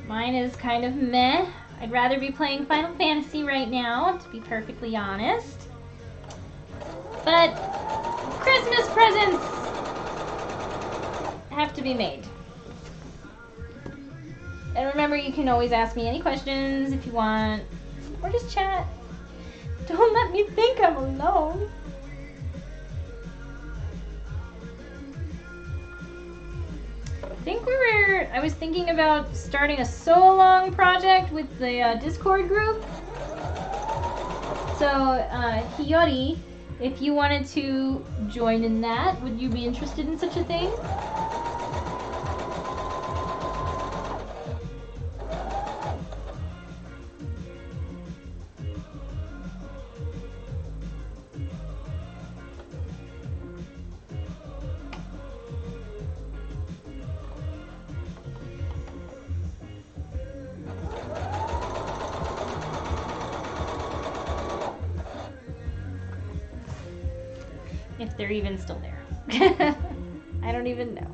Mine is kind of meh. I'd rather be playing Final Fantasy right now, to be perfectly honest. But Christmas presents have to be made. And remember, you can always ask me any questions if you want, or just chat. Don't let me think I'm alone. I was thinking about starting a so-long project with the Discord group. So, Hiyori, if you wanted to join in that, would you be interested in such a thing? If they're even still there. I don't even know.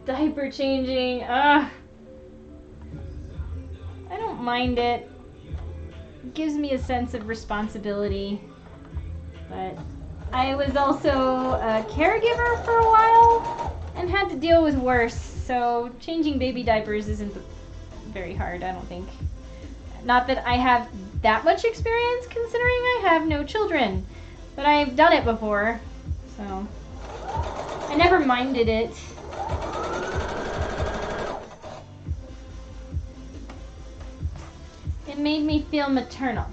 Diaper changing, I don't mind it. It gives me a sense of responsibility. But I was also a caregiver for a while and had to deal with worse, so changing baby diapers isn't very hard, I don't think. Not that I have that much experience considering I have no children, but I've done it before, so I never minded it. It made me feel maternal.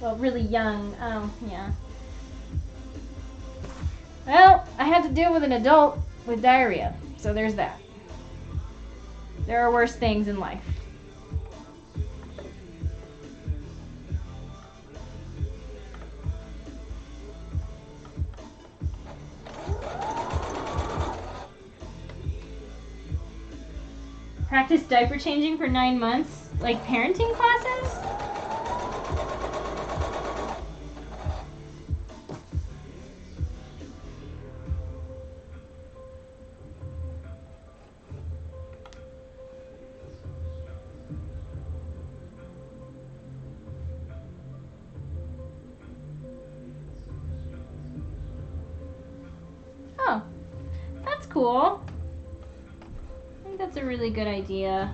Well, really young. Oh, yeah. Well, I had to deal with an adult with diarrhea, so there's that. There are worse things in life. Practice diaper changing for 9 months, like parenting classes? Oh, that's cool. I think that's a really good idea.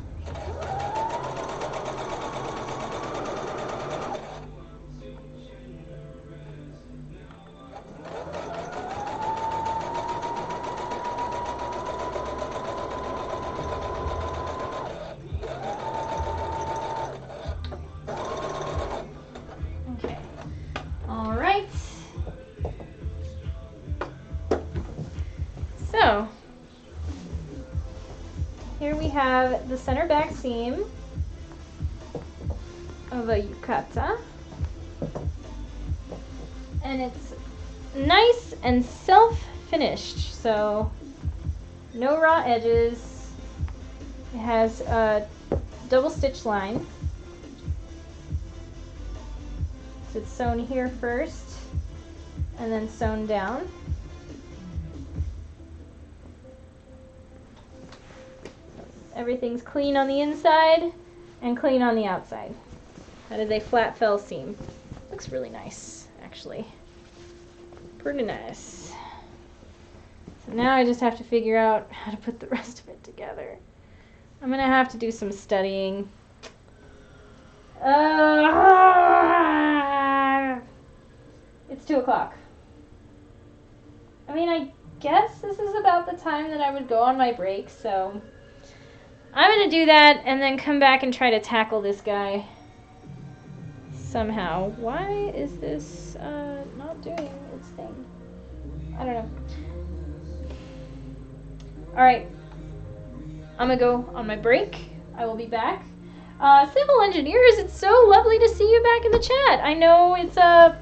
Okay. All right. So, here we have the center back seam of a yukata. And it's nice and self-finished, so no raw edges. It has a double stitch line. So it's sewn here first and then sewn down. Everything's clean on the inside and clean on the outside. That is a flat fell seam. Looks really nice, actually. Pretty nice. So now I just have to figure out how to put the rest of it together. I'm gonna have to do some studying. It's 2 o'clock. I mean, I guess this is about the time that I would go on my break, so I'm gonna do that and then come back and try to tackle this guy somehow. Why is this not doing its thing? I don't know. Alright, I'm gonna go on my break. I will be back. Civil engineers, it's so lovely to see you back in the chat. I know it's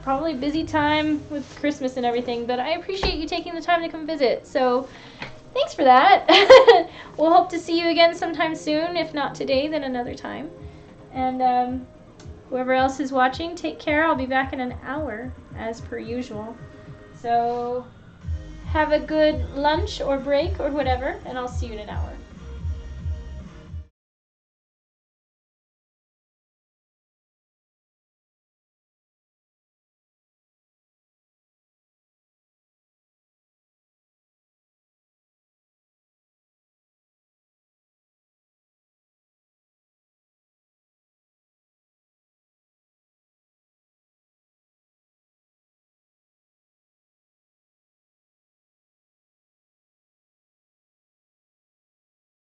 probably a busy time with Christmas and everything, but I appreciate you taking the time to come visit. So thanks for that. We'll hope to see you again sometime soon. If not today, then another time. And whoever else is watching, take care. I'll be back in an hour as per usual. So have a good lunch or break or whatever, and I'll see you in an hour.